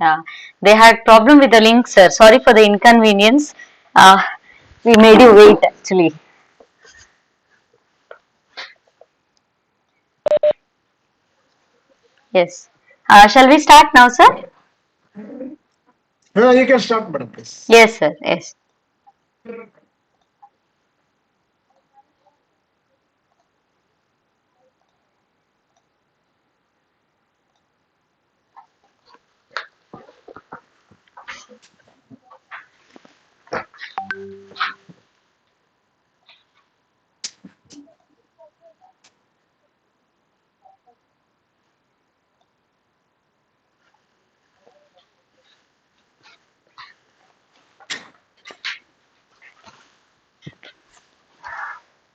Yeah, they had problem with the link, sir. Sorry for the inconvenience. We made you wait actually. Yes. Shall we start now, sir? No, you can start, madam, please. Yes, sir. Yes.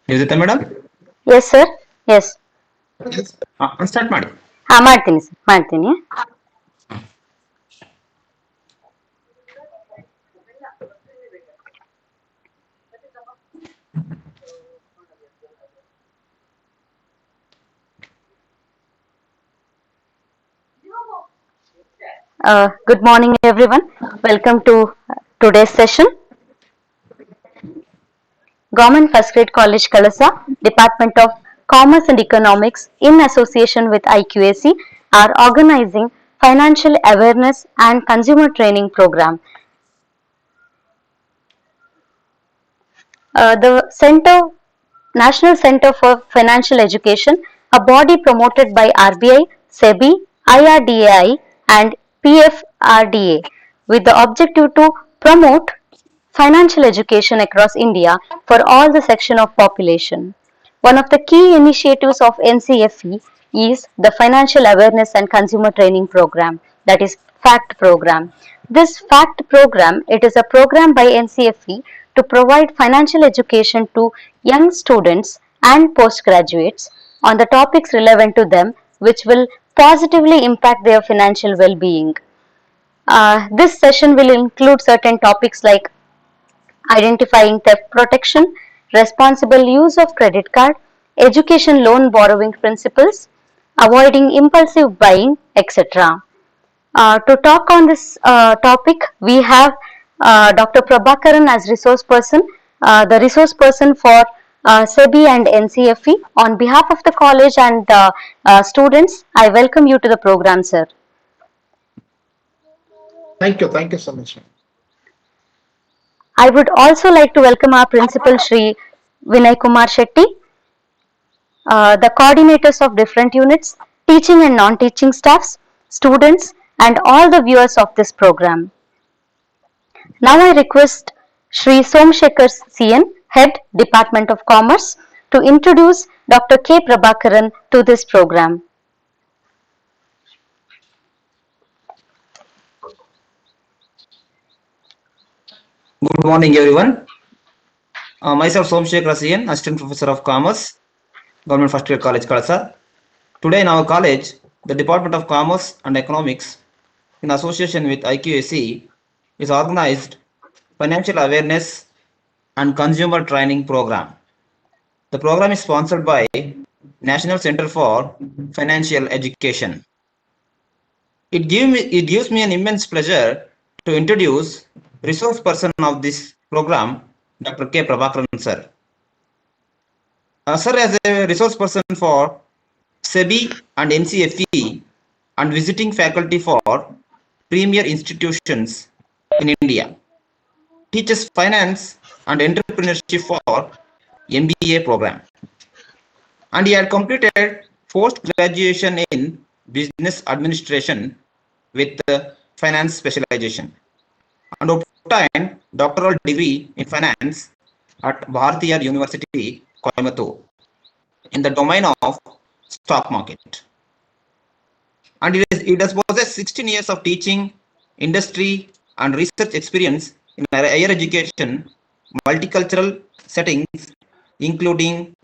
Niveditha madam? Yes, sir. Yes. Start ಮಾಡಿ. ಮಾಡ್ತೀನಿ sir, ಮಾಡ್ತೀನಿ. Good morning, everyone. Welcome to today's session. Government First Grade College, Kalasa, Department of Commerce and Economics, in association with IQAC, are organizing Financial Awareness and Consumer Training Program. The National Center for Financial Education, a body promoted by RBI, SEBI, IRDAI, and PFRDA, with the objective to promote financial education across India for all the section of population. One of the key initiatives of NCFE is the Financial Awareness and Consumer Training Program, that is FACT program. This FACT program, it is a program by NCFE to provide financial education to young students and postgraduates on the topics relevant to them, which will positively impact their financial well-being. This session will include certain topics like identifying theft protection, responsible use of credit card, education loan borrowing principles, avoiding impulsive buying, etc. To talk on this topic, we have Dr. Prabhakaran as resource person, the resource person for SEBI and NCFE. On behalf of the college and students, I welcome you to the program, sir. Thank you so much. I would also like to welcome our principal, Shri Vinay Kumar Shetty, the coordinators of different units, teaching and non-teaching staffs, students, and all the viewers of this program. Now I request Shri Somashekara CN, Head Department of Commerce, to introduce Dr. K. Prabhakaran to this program. Good morning, everyone. Myself, Somashekara CN, Assistant Professor of Commerce, Government First Grade College, Kalasa. Today in our college, the Department of Commerce and Economics, in association with IQAC, is organized Financial Awareness and Consumer Training Program. The program is sponsored by National Center for Financial Education. It gives me an immense pleasure to introduce resource person of this program, Dr. K. Prabhakaran, sir. Sir, as a resource person for SEBI and NCFE and visiting faculty for premier institutions in India, teaches finance and entrepreneurship for MBA program. And he had completed post-graduation in business administration with finance specialization, and obtained doctoral degree in finance at Bharatiya University, Coimbatore, in the domain of stock market. And it has possessed 16 years of teaching, industry, and research experience in higher education, multicultural settings, including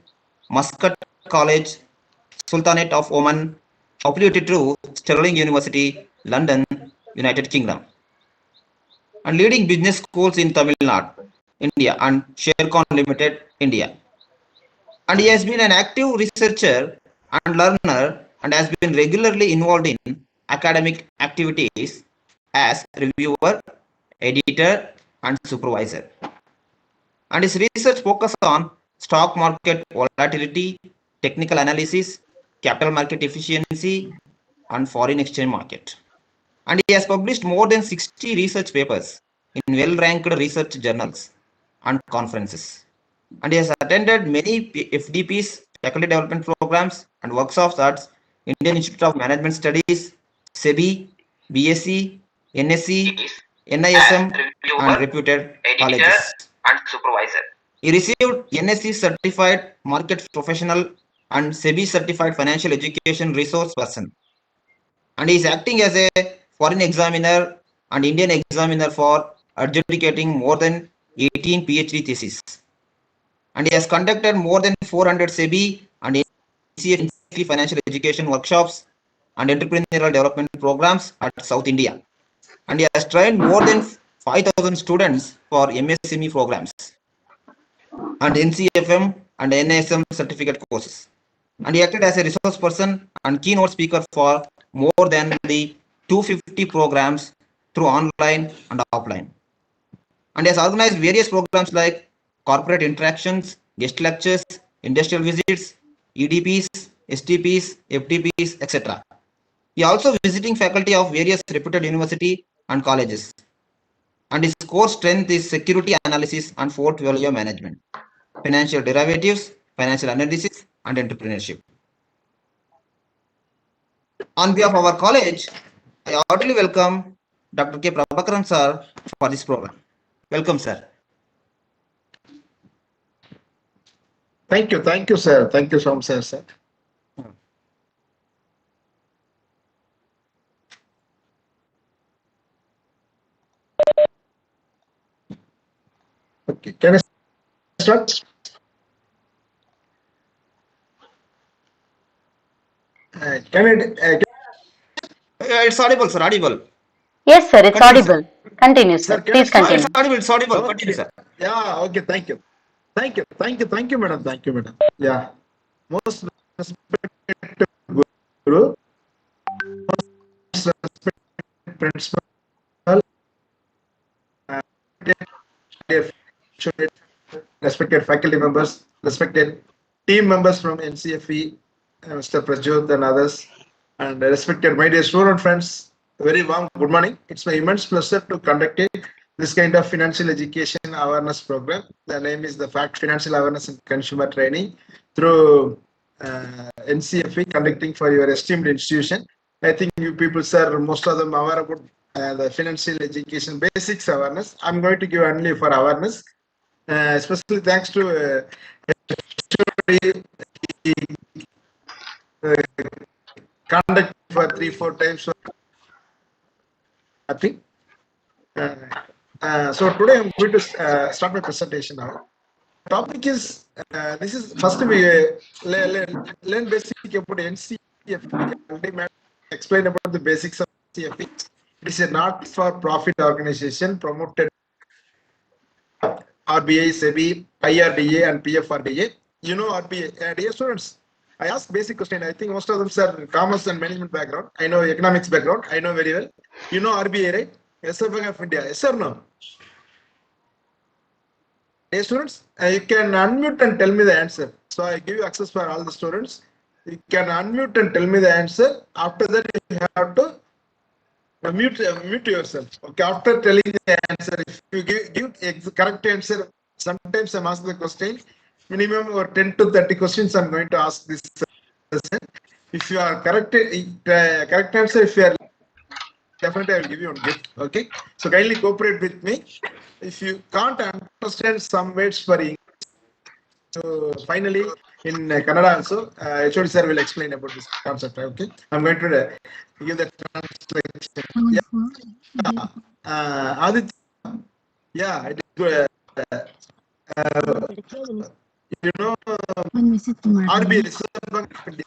Muscat College, Sultanate of Oman, affiliated to Stirling University, London, United Kingdom, and leading business schools in Tamil Nadu, India, and Sharecon Limited, India. And he has been an active researcher and learner and has been regularly involved in academic activities as reviewer, editor, and supervisor. And his research focuses on stock market volatility, technical analysis, capital market efficiency, and foreign exchange market. And he has published more than 60 research papers in well-ranked research journals and conferences. And he has attended many FDPs, faculty development programs, and workshops at Indian Institute of Management Studies, SEBI, BSc, NSC, NISM, and reputed colleges. And supervisor. He received NSC certified market professional and SEBI certified financial education resource person. And he is acting as a foreign examiner and Indian examiner for adjudicating more than 18 PhD theses. And he has conducted more than 400 SEBI and NCFE financial education workshops and entrepreneurial development programs at South India. And he has trained more than 5,000 students for MSME programs and NCFM and NISM certificate courses. And he acted as a resource person and keynote speaker for more than the 250 programs through online and offline. And he has organized various programs like corporate interactions, guest lectures, industrial visits, EDPs, STPs, FTPs, etc. He also visiting faculty of various reputed university and colleges. And his core strength is security analysis and portfolio management, financial derivatives, financial analysis, and entrepreneurship. On behalf of our college, I heartily welcome Dr. K. Prabhakaran sir for this program. Welcome, sir. Thank you, sir. Thank you so much, sir. Okay, can I start? Can I? It's audible, sir. Audible. Yes, sir, it's Continue, audible. Continue, sir. Sir, can I Please start? continue. It's audible. It's audible. Okay. Continue, sir. Yeah. Okay. Thank you, madam. Thank you, madam. Yeah. Most respected Guru, most respected principal, respected faculty members, respected team members from NCFE, Mr. Prajot and others, and respected my dear student friends, very warm good morning. It's my immense pleasure to conduct this kind of financial education awareness program. The name is the Financial Awareness and Consumer Training through NCFE conducting for your esteemed institution. I think you people, sir, most of them aware about the financial education basics awareness. I'm going to give only for awareness. Especially thanks to conduct for 3-4 times. Happy. So today I'm going to start my presentation now. Topic is this is first we learn basic about NCFE. Explain about the basics of NCFE. It is a not-for-profit organization promoted RBI, SEBI, IRDA, and PFRDA. You know RBI, dear students. I ask basic question. I think most of them are commerce and management background. I know economics background. I know very well. You know RBI, right? Reserve Bank of India. Yes or no? Dear students, you can unmute and tell me the answer. So I give you access for all the students. You can unmute and tell me the answer. After that, you have to mute yourself. Okay. After telling the answer, if you give the correct answer, sometimes I'm asking the question. Minimum or 10 to 30 questions I'm going to ask this person. If you are correct answer, if you are definitely I will give you a gift. Okay. So kindly cooperate with me. If you can't understand some words for English, so finally in Kannada also, HOD sir will explain about this concept. Okay. I'm going to give the translation. Yeah. Adithya. Yeah. It is, you know, RBI, Reserve Bank of India,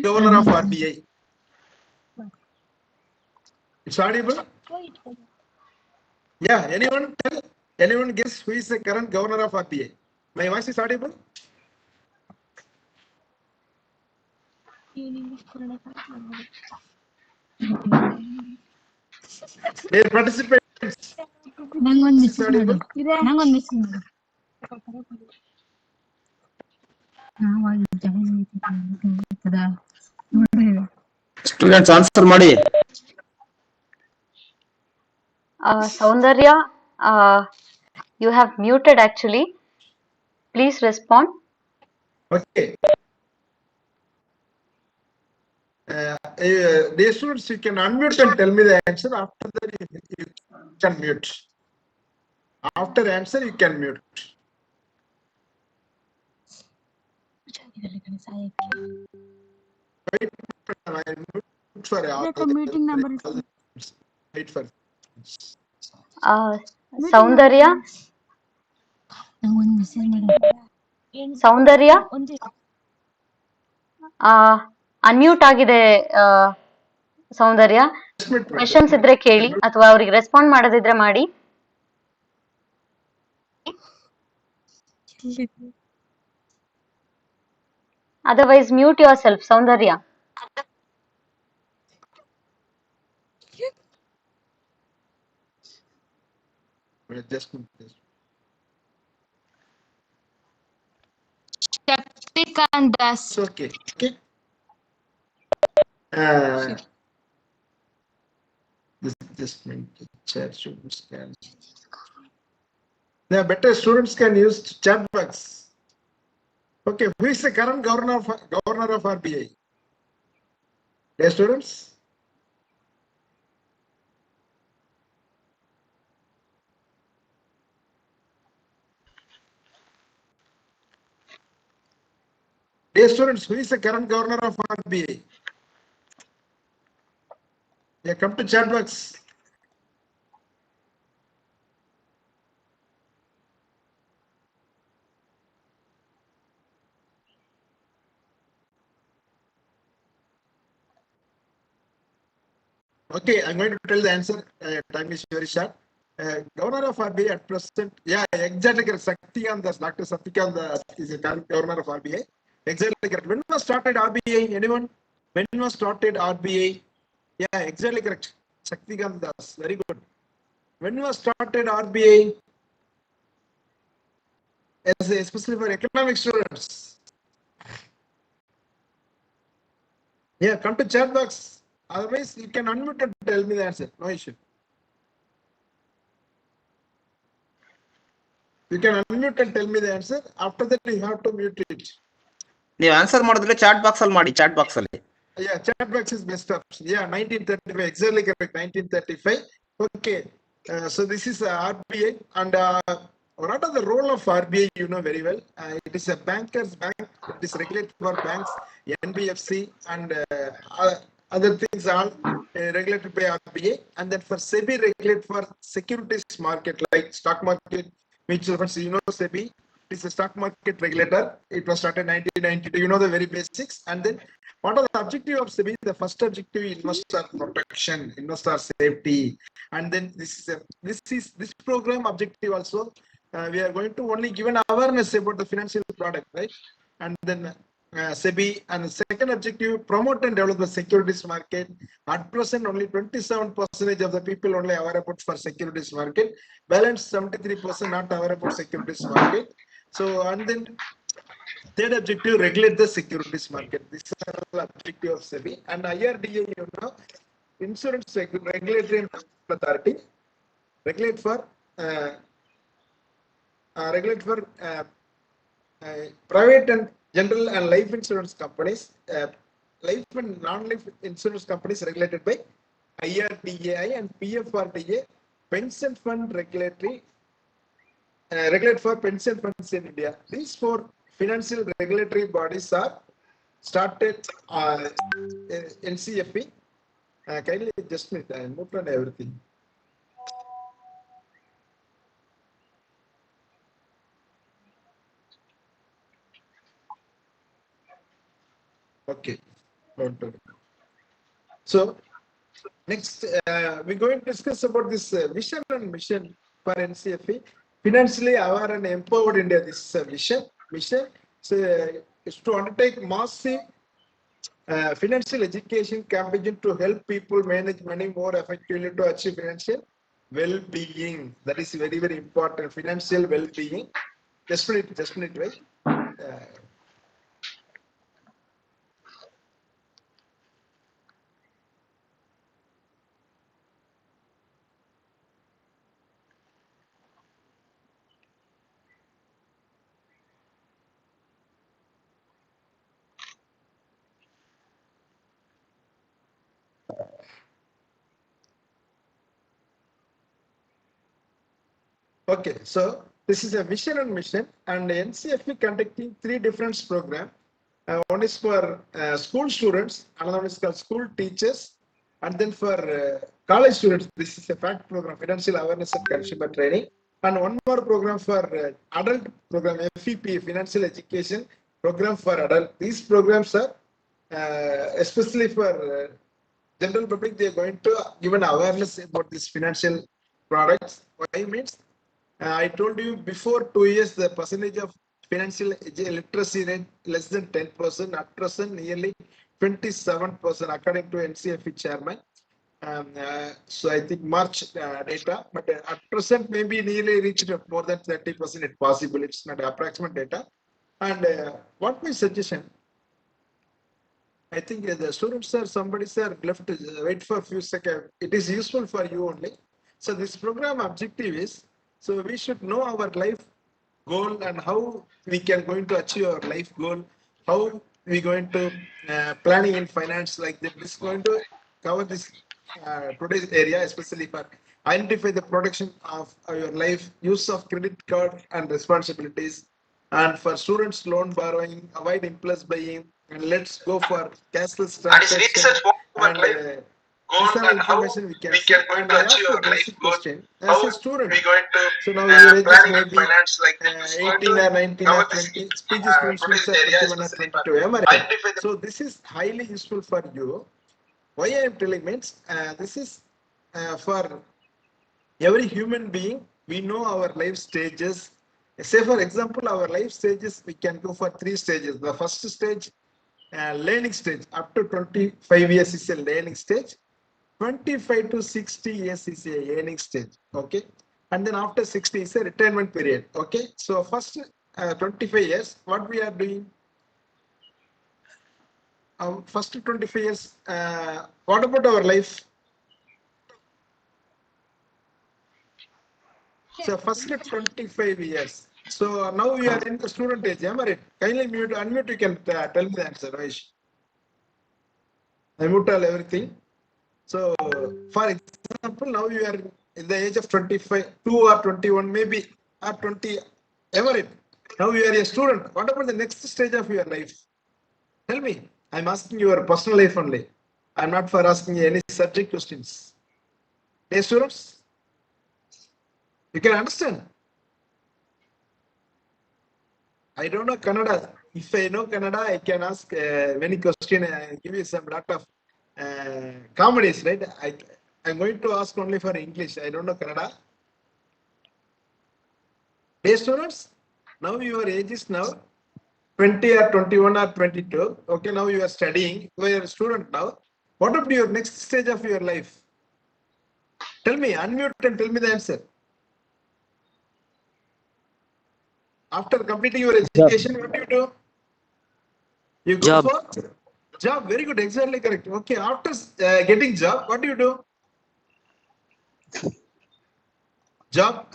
Governor of RBI. It's audible? Yeah, anyone tell? Anyone guess who is the current Governor of RBI? My voice is audible? Dear participants, Nangon is audible? message. Students answer ಮಾಡಿ. Saundarya, you have muted actually. Please respond. Okay. Dear students, you can unmute and tell me the answer. After that, you can mute. After answer, you can mute. Wait for meeting number is wait for. Saundarya, Nangon message madam. Saundarya, unmute ಆಗಿದೆ ಸೌಂದರ್ಯ. Questions ಇದ್ರೆ ಕೇಳಿ ಅಥವಾ ಅವ್ರಿಗೆ respond ಮಾಡೋದಿದ್ರೆ ಮಾಡಿ. Otherwise mute your self Soundarya. Just Kandas. it's okay. Okay. Just make the chat students can. Yeah, better students can use chat box. Okay, who is the current governor of RBI? Yes, students. Dear students, who is the current governor of RBI? Yeah, come to chat box. Okay, I'm going to tell the answer. Time is very short. Governor of RBI at present, yeah, exactly correct. Saktikant Das, Dr. Saktikant Das is the current governor of RBI. Exactly correct. When was started RBI? Anyone? When was started RBI? Yeah, exactly correct. Saktikant Das, very good. When was started RBI? Especially for economic students. Yeah, come to chat box. Otherwise, you can unmute and tell me the answer. No issue. You can unmute and tell me the answer. After that, you have to mute it. ನೀವು answer ಮಾಡಿದ್ರೆ chat box ಅಲ್ಲಿ ಮಾಡಿ, chat box ಅಲ್ಲಿ. Yeah, chat box is best option. Yeah, 1935, exactly correct. 1935. Okay, so this is RBI, and what are the role of RBI? You know very well. It is a bankers bank. It is regulated for banks, NBFC, and other things are regulated by RBI. And then for SEBI, regulated for securities market like stock market, mutual funds. You know SEBI. It is a stock market regulator. It was started in 1992. You know the very basics. And then what are the objective of SEBI? The first objective is investor protection, investor safety, and then this program objective also. We are going to only give an awareness about the financial product, right? And then SEBI, and the second objective, promote and develop the securities market. At present, only 27% of the people only aware about for securities market. Balance 73% not aware about securities market. So, and then third objective, regulate the securities market. This is the objective of SEBI. And IRDA, you know, Insurance Regulatory Authority, regulate for private and general and life insurance companies. Life and non-life insurance companies regulated by IRDAI and PFRDA, pension fund regulatory. Regulate for pension funds in India. These four financial regulatory bodies are started NCFE. Kindly just minute, I moved on everything. Okay. So next, we're going to discuss about this vision and mission for NCFE. Financially aware and empowered India. This is a mission. So is to undertake massive Financial education campaign to help people manage money more effectively to achieve financial well-being. That is very, very important. Financial well-being. Just a minute, right? Okay, so this is a vision and mission, and NCFE conducting 3 different programs. One is for school students, another one is for school teachers, and then for college students, this is a FACT program, Financial Awareness and Consumer Training, and one more program for adult program, FEP, Financial Education Program for Adult. These programs are especially for general public. They are going to give an awareness about this financial products. Why means I told you before 2 years the percentage of financial literacy rate less than 10%. At present, nearly 27% according to NCFE chairman. So I think March data, but at present maybe nearly reached more than 30%. It's possible. It's not approximate data. And what my suggestion? I think the students are somebody sir left. Wait for a few seconds. It is useful for you only. So this program objective is, so we should know our life goal and how we can going to achieve our life goal. How we going to planning in finance like that. This is going to cover this today's area, especially for identify the production of your life, use of credit card and responsibilities, and for students loan borrowing, avoid impulse buying, and let's go for cashless transaction. And these are information we can see. And I ask a basic question as a student. So now your age is maybe 18 or 19 or 20. Speech students means 21 or 22. Am I right? So this is highly useful for you. Why I am telling means this is for every human being. We know our life stages. Say for example, our life stages, we can go for 3 stages. The first stage, learning stage, up to 25 years is a learning stage. 25 to 60 years is a earning stage. Okay. And then after 60 is a retirement period. Okay. So first 25 years, what we are doing? First 25 years, what about our life? So first 25 years. So now we are in the student age. Am I right? Kindly mute, unmute. You can tell me the answer, Raish. I mute all everything. So for example, now you are in the age of 25, 2 or 21, maybe or 20. Am I right? Now you are a student. What about the next stage of your life? Tell me. I'm asking your personal life only. I'm not for asking any subject questions. Hey students, you can understand. I don't know Kannada. If I know Kannada, I can ask many questions and give you some lot of comedies, right? I'm going to ask only for English. I don't know Kannada. Hey students, now your age is now 20 or 21 or 22. Okay, now you are studying. You are a student now. What about your next stage of your life? Tell me, unmute and tell me the answer. After completing your education, what do you do? You go Job. for job. Very good, exactly correct. Okay, after getting job, what do you do? Job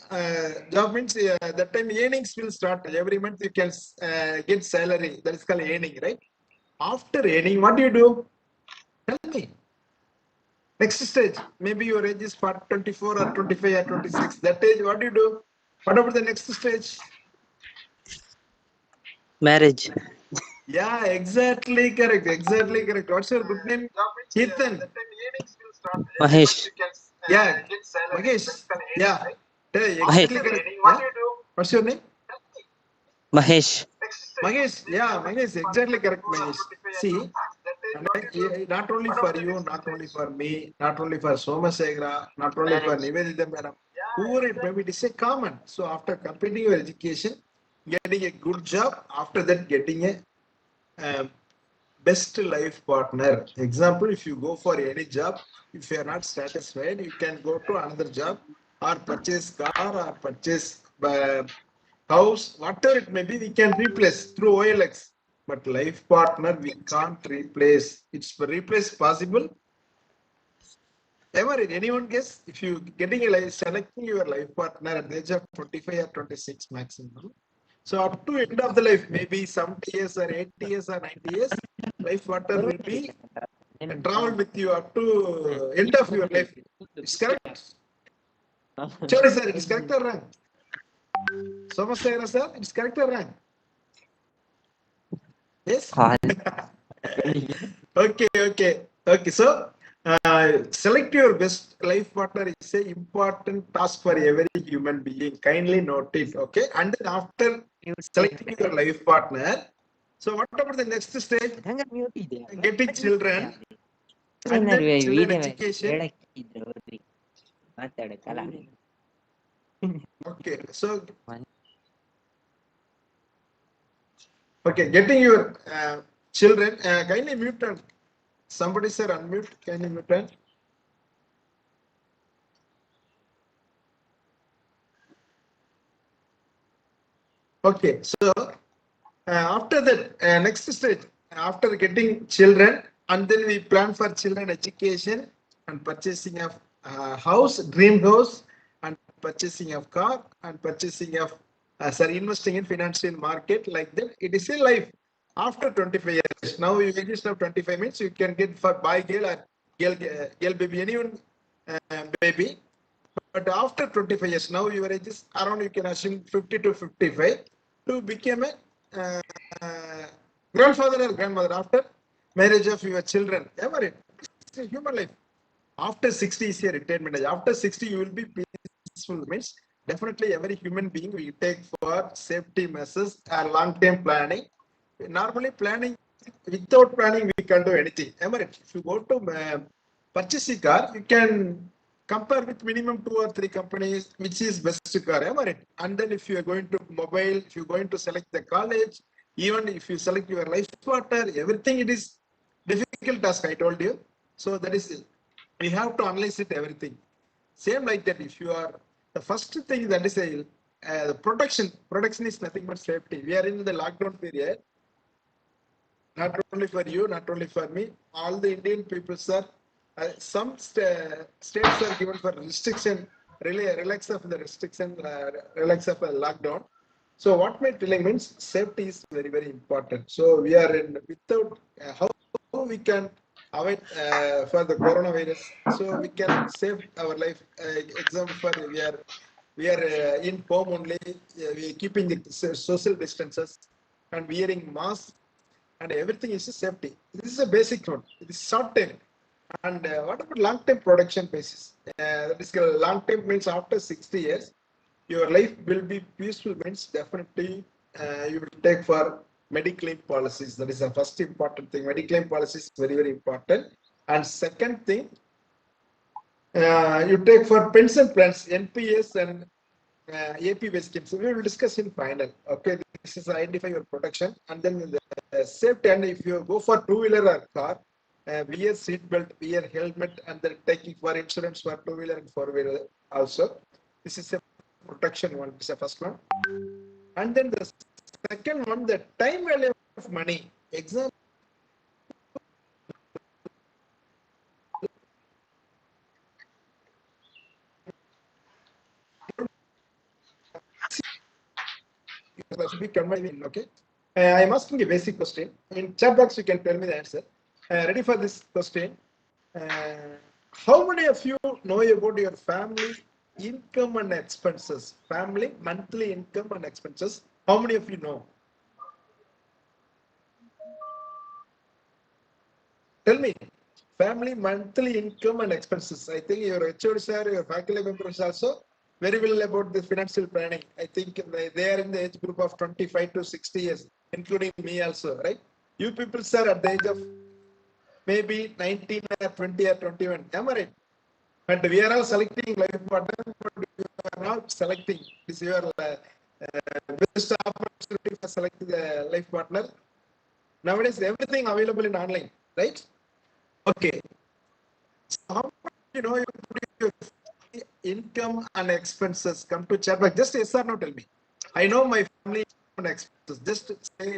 means that time earnings will start. Every month you can get salary. That is called earning, right? After earning, what do you do? Tell me. Next stage, maybe your age is 24 or 25 or 26. That age, what do you do? What about the next stage? Marriage. Yeah, exactly correct. Exactly correct. What's your good name? Ethan. Mahesh. Yeah, Mahesh. Yeah, exactly Mahesh. correct. Yeah? What's your name? Mahesh. Mahesh. Yeah, Mahesh. Exactly correct, Mahesh. See, not only for you, not only for me, not only for Somashekara, not only for Niveditha madam, whoever it may be, it is a common. So after completing your education, getting a good job, after that getting a best life partner. Example, if you go for any job, if you are not satisfied, you can go to another job or purchase car or purchase house, whatever it may be, we can replace through OLX. But life partner, we can't replace. It's replace possible. Ever anyone guess if you getting a life, selecting your life partner at the age of 25 or 26 maximum? So up to end of the life, maybe 70 years or 80 years or 90 years, life partner will be travel with you up to end of your life. It's correct. Sorry, sir, it's correct or wrong? Somashekara, sir, it's correct or wrong? Yes. Okay. So, select your best life partner is an important task for every human being. Kindly note it. Okay. And then after selecting your life partner, so what about the next stage? Getting children and then children education. Okay. So, okay, getting your children. Kindly mute them. Somebody sir, unmute. Can you mute them? Okay, so after that, next stage, after getting children, and then we plan for children education and purchasing of house, dream house, and purchasing of car, and purchasing of, investing in financial market like that. It is a life after 25 years. Now you just have 25 minutes, you can get for boy, girl, or girl baby, anyone baby. But after 25 years, now your age is around, you can assume 50 to 55 to become a grandfather or grandmother after marriage of your children. Ever it's a human life. After 60 is your retirement age. After 60, you will be peaceful. Means definitely every human being will take for safety measures and long-term planning. Normally planning, without planning, we can't do anything. Ever if you go to purchase a car, you can compare with minimum 2 or 3 companies, which is best car, am I right? And then if you are going to mobile, if you're going to select the college, even if you select your life partner, everything it is difficult task, I told you. So that is it. We have to analyze it, everything. Same like that, if you are, the first thing that is a the protection is nothing but safety. We are in the lockdown period. Not only for you, not only for me, all the Indian people, sir. Some states are given for restriction, really relax of the restriction, relax of the lockdown. So what my telling means safety is very, very important. So we are in without how we can avoid for the coronavirus. So we can save our life. Example for we are in home only. We are keeping the social distances and wearing masks and everything is a safety. This is a basic one. It is short term. And what about long-term production basis? That is long-term means after 60 years, your life will be peaceful means definitely you will take for mediclaim policies. That is the first important thing. Mediclaim policy is very, very important. And second thing, you take for pension plans, NPS and AP-based schemes. So we will discuss in final. Okay, this is identify your protection and then the safety. And if you go for two-wheeler or car, wear seat belt, wear helmet, and then taking for insurance for two-wheeler and four-wheeler also. This is a protection one. This is the first one. And then the second one, the time value of money. Example. Okay. I'm asking a basic question. In chat box, you can tell me the answer. Ready for this question? How many of you know about your family income and expenses? Family monthly income and expenses. How many of you know? Tell me. Family monthly income and expenses. I think your HOD sir, your faculty members also very well about the financial planning. I think they are in the age group of 25 to 60 years, including me also, right? You people, sir, at the age of maybe 19 or 20 or 21. Am I right? But we are all selecting life partner, but we are not selecting. This is your best opportunity for selecting the life partner. Nowadays, everything available in online, right? Okay. So how much you put your income and expenses? Come to chat box. Just yes or no, tell me. I know my family income and expenses. Just say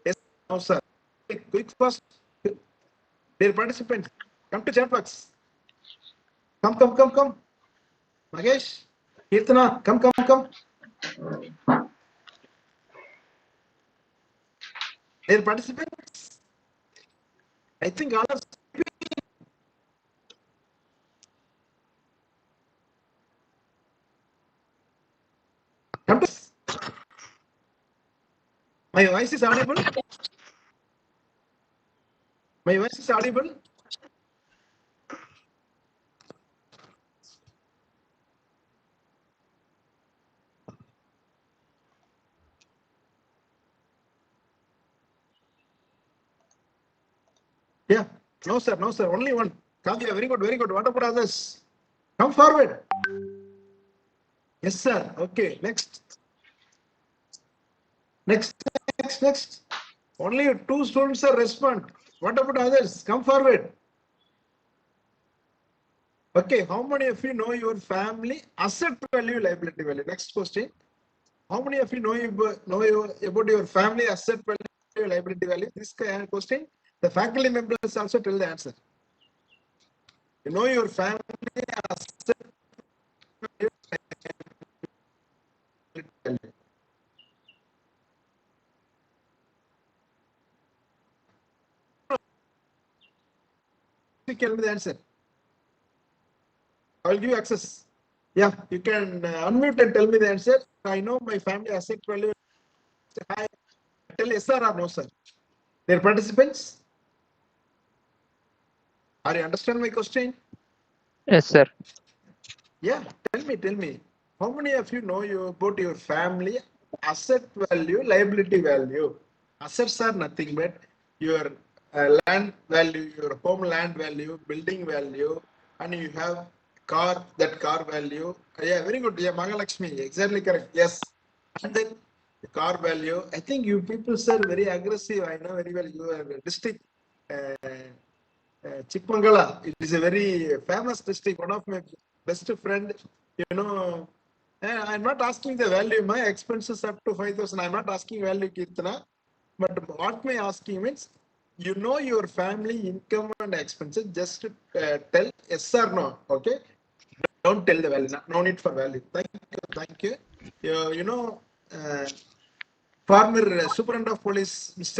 yes, no, sir. Quick first. Dear participants, come to chat box. Come. Magesh, Kirtana, come. Dear participants, I think all are come to. My voice is audible. My voice is audible. Yeah. No, sir. Only one. Kavya, very good. What about others? Come forward. Yes, sir. Okay. Next. Only two students are respond. What about others? Come forward. Okay. How many of you know your family asset value, liability value? Next question. How many of you know about your family asset value, liability value? This kind of question. The faculty members also tell the answer. You know your family asset value, liability value. You tell me the answer. I'll give you access. Yeah, you can unmute and tell me the answer. I know my family asset value. Hi, tell yes sir or no sir. Dear participants, are you understand my question? Yes, sir. Yeah, tell me. How many of you know about your family asset value, liability value? Assets are nothing but your land value, your home land value, building value, and you have car, that car value. Yeah, very good. Yeah, Magalakshmi, exactly correct. Yes. And then the car value. I think you people are very aggressive. I know very well. You are district. Chikmangala, it is a very famous district. One of my best friend, I'm not asking the value. My expenses up to 5,000. I'm not asking value, Kirtana. But what my asking means, you know your family income and expenses. Just tell yes or no. Okay. Don't tell the value. No need for value. Thank you. Uh, former Superintendent of Police, Mr.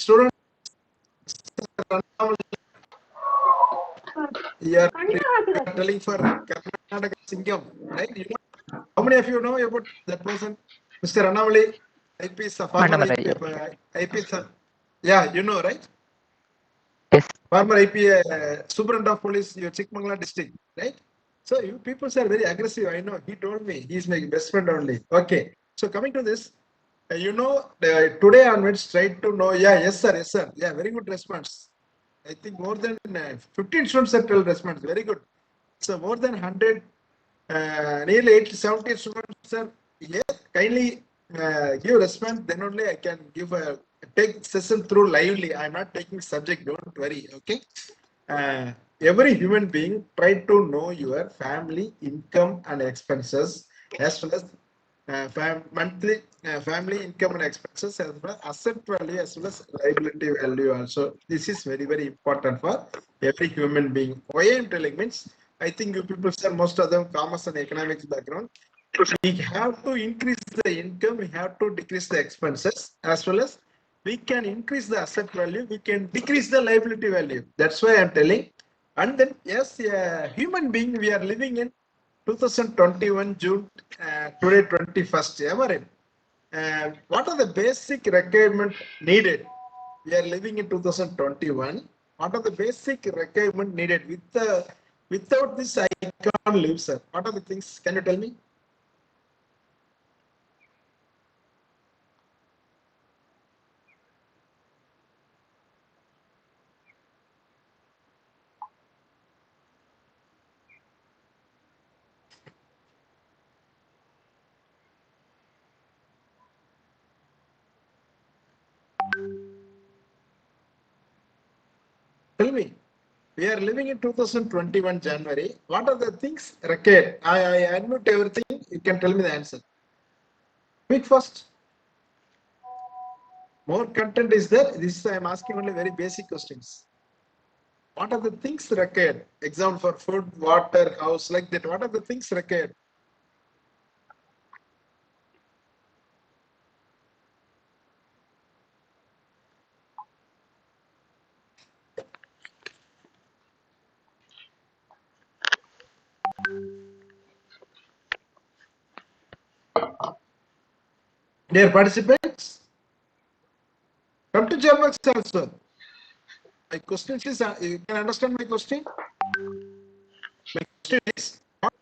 Student, you are telling for Karnataka Singham, right? How many of you know about that person, Mr. Annavali, IPS, former IPS, yeah, you know, right? Yes. Former IPS, Superintendent of Police, your Chikmangala district, right? So you people are very aggressive. I know. He told me he's my best friend only. Okay. So coming to this, today onwards, try to know. Yeah, yes, sir. Yeah, very good response. I think more than 15 students have told response. Very good. So more than 100, nearly 80, 70 students are here. Kindly give response. Then only I can take session through lively. I'm not taking subject. Don't worry. Okay. Uh, every human being try to know your family income and expenses as well as monthly family income and expenses as well as asset value as well as liability value also. This is very important for every human being. Why I am telling means I think you people are most of them commerce and economics background. We have to increase the income, we have to decrease the expenses as well as we can increase the asset value, we can decrease the liability value. That's why I'm telling. And then, yes, human being, we are living in 2021 June, today 21st. Am I right? What are the basic requirement needed? We are living in 2021. What are the basic requirement needed? Without this, I can't live, sir. What are the things? Can you tell me? Tell me, we are living in 2021 January. What are the things required? I admit everything. You can tell me the answer. Quick first. More content is there. This I am asking only very basic questions. What are the things required? Example for food, water, house, like that. What are the things required? Dear participants, come to job box also. My question is, you can understand my question? My question is, what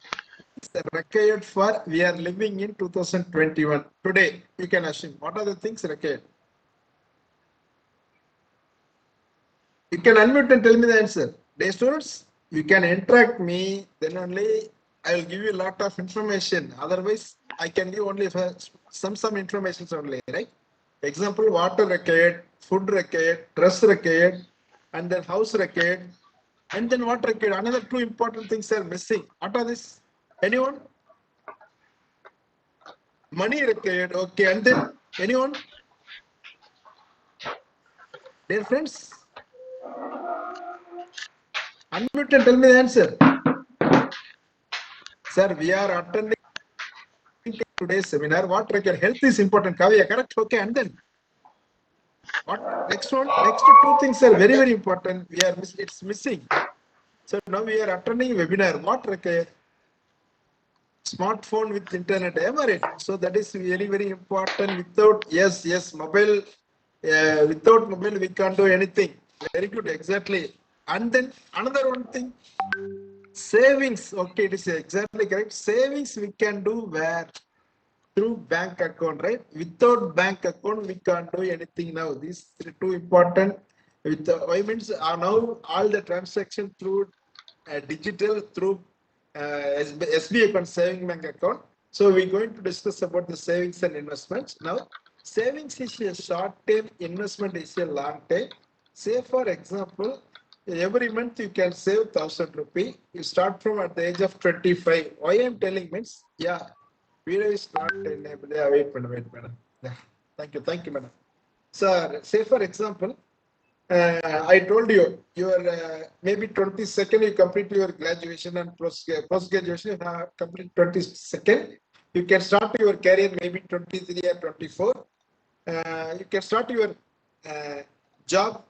is required for we are living in 2021? Today, you can assume. What are the things required? You can unmute and tell me the answer. Dear students, you can interact me, then only I will give you a lot of information. Otherwise, I can give only some information only, right? Example, water required, food required, dress required, and then house required, and then what required? Another two important things are missing. What are these? Anyone? Money required. Okay, and then anyone? Dear friends, unmute and tell me the answer. Sir, we are attending today's seminar. What required? Health is important. Kavya, correct? Okay, and then what? Next one. Next two things are very, very important. It's missing. So now we are attending webinar. What required? Smartphone with internet. Am I right? So that is very, very important. Without mobile. Without mobile, we can't do anything. Very good. Exactly. And then another one thing. Savings. Okay, it is exactly correct. Savings we can do where? Through bank account, right? Without bank account, we can't do anything now. These two important. With I means now all the transaction through digital through SB account, saving bank account. So we're going to discuss about the savings and investments. Now, savings is a short term, investment is a long term. Say for example, every month you can save 1,000 rupees. You start from at the age of 25. Why I'm telling means, yeah, video is not enabled. Yeah, wait, madam. Yeah. Thank you, madam. Sir, say for example, I told you, your maybe 22nd you complete your graduation and post graduation you have complete 22nd. You can start your career maybe 23 or 24. You can start your job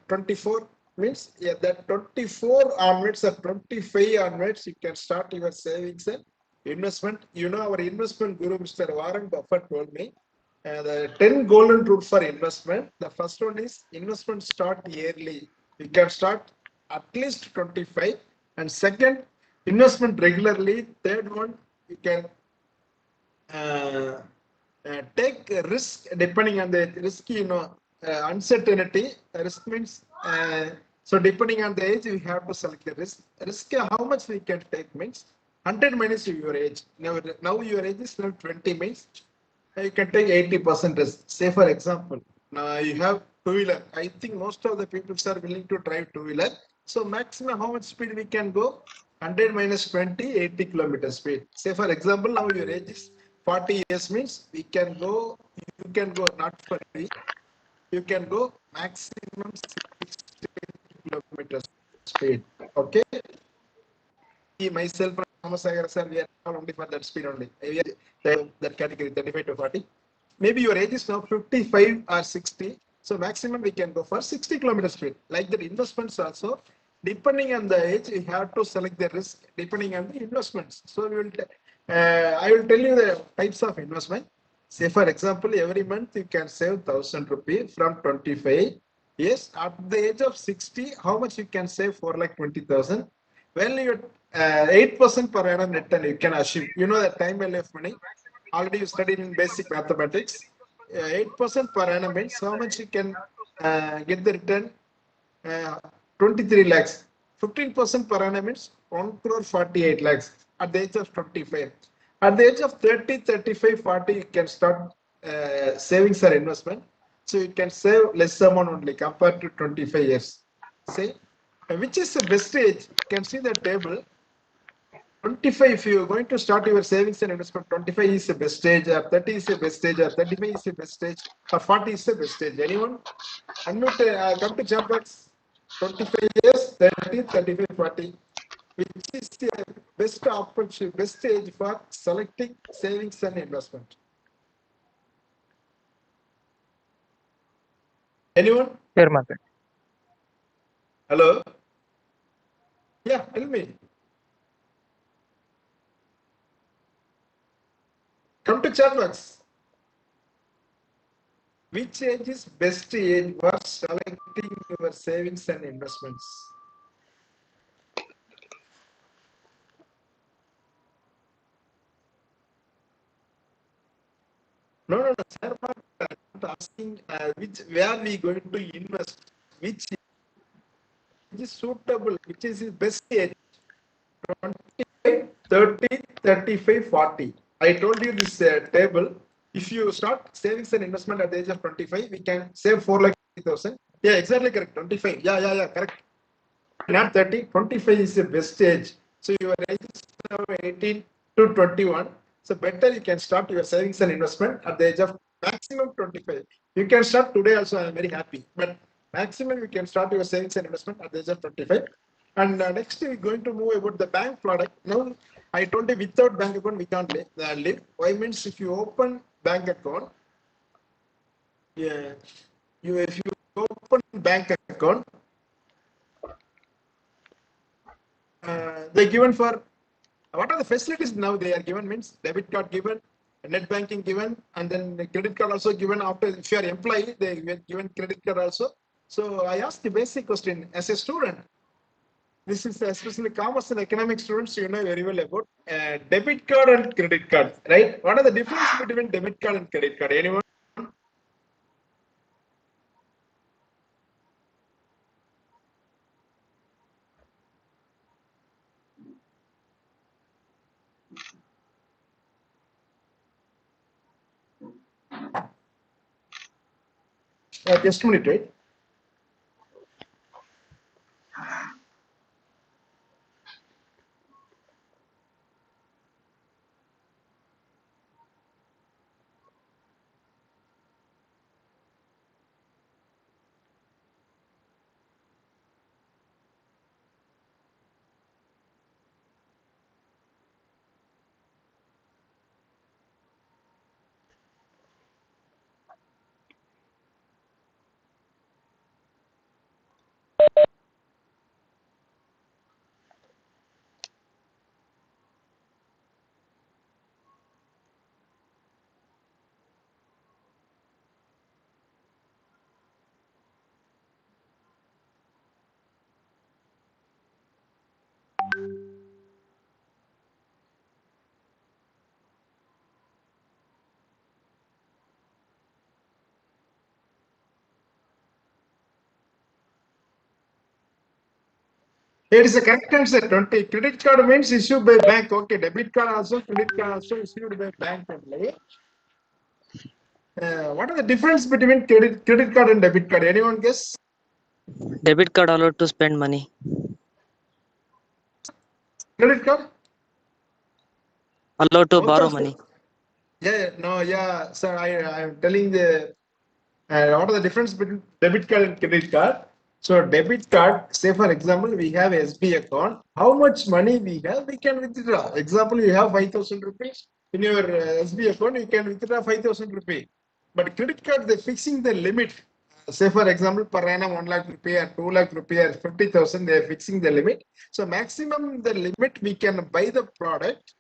24 means that 24 onwards or 25 onwards you can start your savings and investment. You know our investment guru Mr. Warren Buffett told me the 10 golden rule for investment. The first one is investment start yearly. You can start at least 25. And second, investment regularly. Third one, you can take a risk depending on the risk, uncertainty. Risk means, so depending on the age, we have to select the risk. Risk, how much we can take means 100 minus your age. Now your age is now 20 means you can take 80% risk. Say for example, now you have two-wheeler. I think most of the people are willing to drive two-wheeler. So maximum how much speed we can go? 100 minus 20, 80 kilometer speed. Say for example, now your age is 40 years means you can go not 40, you can go maximum 60 kilometers speed. Okay. Myself, Somashekara sir, we are only for that speed only. We are that category 35 to 40. Maybe your age is now 55 or 60. So maximum we can go for 60 kilometer speed. Like the investments also, depending on the age, you have to select the risk depending on the investments. So we will, I will tell you the types of investment. Say for example, every month you can save 1,000 rupees from 25. Yes, at the age of 60, how much you can save for like 20,000? Well, you 8% per annum return you can achieve. You know the time value of money. Already you studied in basic mathematics. 8% per annum means how much you can get the return? 23 lakhs. 15% per annum means 1 crore 48 lakhs at the age of 25. At the age of 30, 35, 40, you can start savings or investment. So you can save less amount only compared to 25 years. say which is the best age. You can see the table. 25, if you are going to start your savings and investment, 25 is the best age, 30 is the best age, 35 is the best age, or 40 is the best age. Anyone? Unmute, come to chat box. 25 years, 30, 35, 40. Which is the best opportunity, best age for selecting savings and investment? Anyone? Here, Mother. Hello? Yeah, tell me. Come to chat box. Which age is best age for selecting your savings and investments? No, sir. I'm not asking where we going to invest. Which is suitable? Which is the best age? 25, 30, 35, 40. I told you this table. If you start savings and investment at the age of 25, we can save 4,50,000. Yeah, exactly correct. 25. Yeah, correct. Not 30. 25 is the best age. So your age is now 18 to 21. So better you can start your savings and investment at the age of maximum 25. You can start today also. I am very happy. But maximum you can start your savings and investment at the age of 25. And next we're going to move about the bank product. Now I told you without bank account we can't live. Why means if you open bank account, yeah, if you open bank account, they given for what are the facilities now they are given means debit card given, net banking given, and then the credit card also given. After if you are employee, they were given credit card also. So I asked the basic question as a student. This is especially commerce and economic students, you know very well about debit card and credit card, right? What are the difference between debit card and credit card? Anyone? Just a minute, right? It is a correct answer. 20. Credit card means issued by bank. Okay, debit card also, credit card also issued by bank only. What are the difference between credit card and debit card? Anyone guess? Debit card allowed to spend money. Credit card? Allowed to Both borrow are money. yeah. Sir, I am telling the what are the difference between debit card and credit card? So debit card, say for example, we have SB account. How much money we have, we can withdraw. Example, you have 5,000 rupees in your SB account, you can withdraw 5,000 rupees. But credit card, they're fixing the limit. Say for example, per annum 1 lakh rupee or 2 lakh rupee or 50,000, they're fixing the limit. So maximum the limit we can buy the product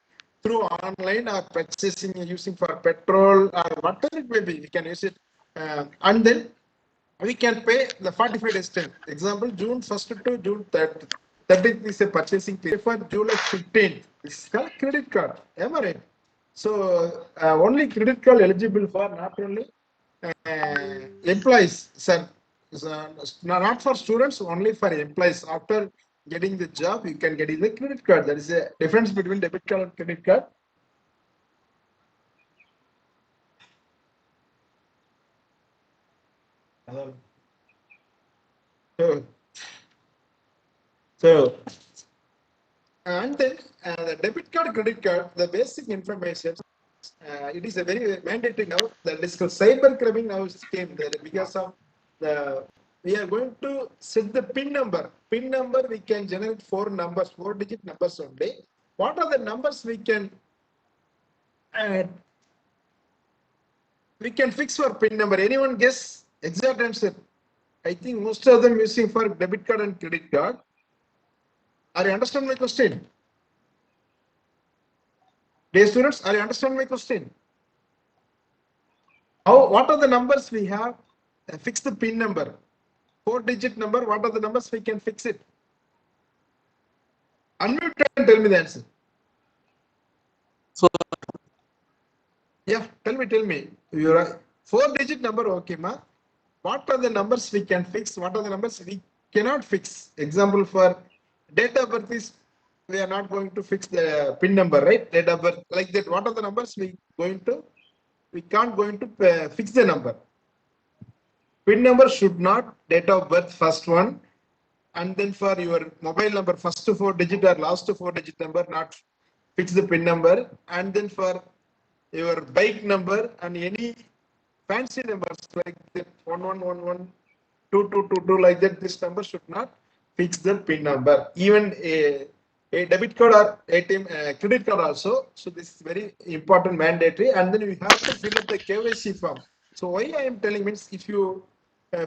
through online or purchasing using for petrol or whatever it may be, we can use it. And then we can pay the 45 days time. Example, June 1st to June 30th. 30th is a purchasing period. For July 15th, this is called credit card. Am I right? So only credit card eligible for not only employees, sir. So, not for students, only for employees. After getting the job, you can get in the credit card. There is a difference between debit card and credit card. So, So, and then the debit card, credit card, the basic information, it is a very mandatory now. The cyber crime now came there because of the, we are going to set the PIN number. PIN number, we can generate 4 numbers, 4-digit numbers only. What are the numbers we can fix for PIN number? Anyone guess exact answer? I think most of them using for debit card and credit card. Are you understand my question? Dear students, are you understand my question? What are the numbers we have? Fix the PIN number. 4-digit number. What are the numbers we can fix it? Unmute and tell me the answer. Yeah, tell me. Your 4-digit number, okay, ma? What are the numbers we can fix? What are the numbers we cannot fix? Example for date of birth is, we are not going to fix the PIN number, right? Date of birth, like that. What are the numbers we can't going to fix the number? PIN number should not, date of birth first one, and then for your mobile number first 4-digit or last 4-digit number, not fix the PIN number, and then for your bike number and any fancy numbers like that 11112222 like that, this number should not fix the PIN number. Even a debit card or ATM credit card also. So this is very important, mandatory, and then you have to fill up the KYC form. So why I am telling means, if you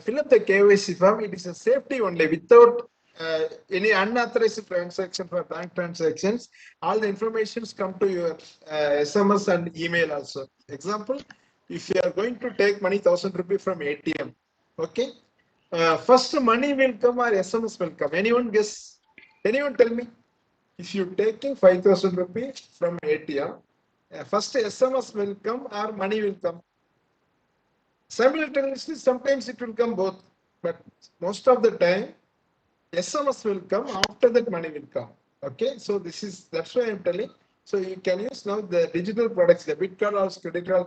fill up the KYC form, it is a safety only. Without any unauthorized transaction for bank transactions, all the informations come to your SMS and email also. Example, if you are going to take money 1,000 rupees from ATM, okay, first money will come or SMS will come. Anyone guess? Anyone tell me? If you taking 5,000 rupees from ATM, first SMS will come or money will come? Simultaneously, sometimes it will come both, but most of the time SMS will come, after that money will come. Okay, so that's why I'm telling. So you can use now the digital products, debit card or credit card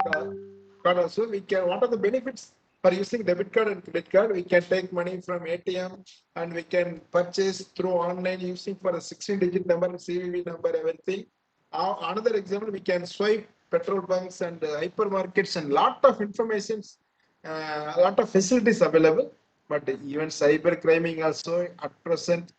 also. We can, what are the benefits for using debit card and credit card? We can take money from ATM and we can purchase through online using for a 16-digit number, CVV number, everything. Another example, we can swipe petrol bunks and hypermarkets and lot of informations, a lot of facilities available. But even cyber criming also at present.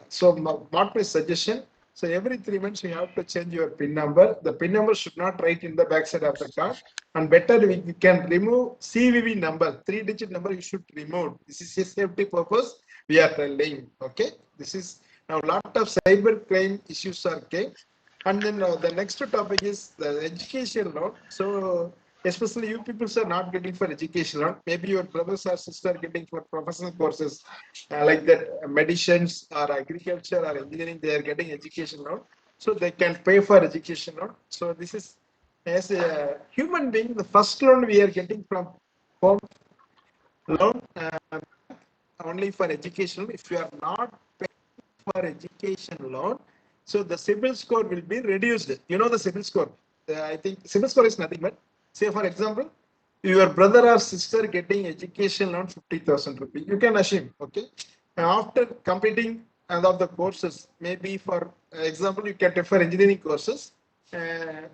So what my suggestion? So every 3 months you have to change your PIN number. The PIN number should not write in the backside of the card. And better we can remove CVV number, 3-digit number you should remove. This is a safety purpose we are telling. Okay, this is now a lot of cyber crime issues are came. And then the next topic is the education loan. So especially you people are not getting for education loan. Maybe your brothers or sister are getting for professional courses like that, medicines or agriculture or engineering, they are getting education loan. So they can pay for education loan. So this is, as a human being, the first loan we are getting from home loan only for education. If you are not paying for education loan, so the CIBIL score will be reduced. You know the CIBIL score. I think CIBIL score is nothing but, say for example, your brother or sister getting education loan 50,000 rupees. You can assume, okay. After completing all of the courses, maybe for example, you can take for engineering courses.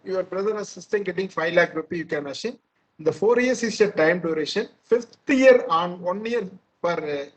Your brother or sister getting 5 lakh rupees. You can assume the 4 years is your time duration. 5th year on 1 year for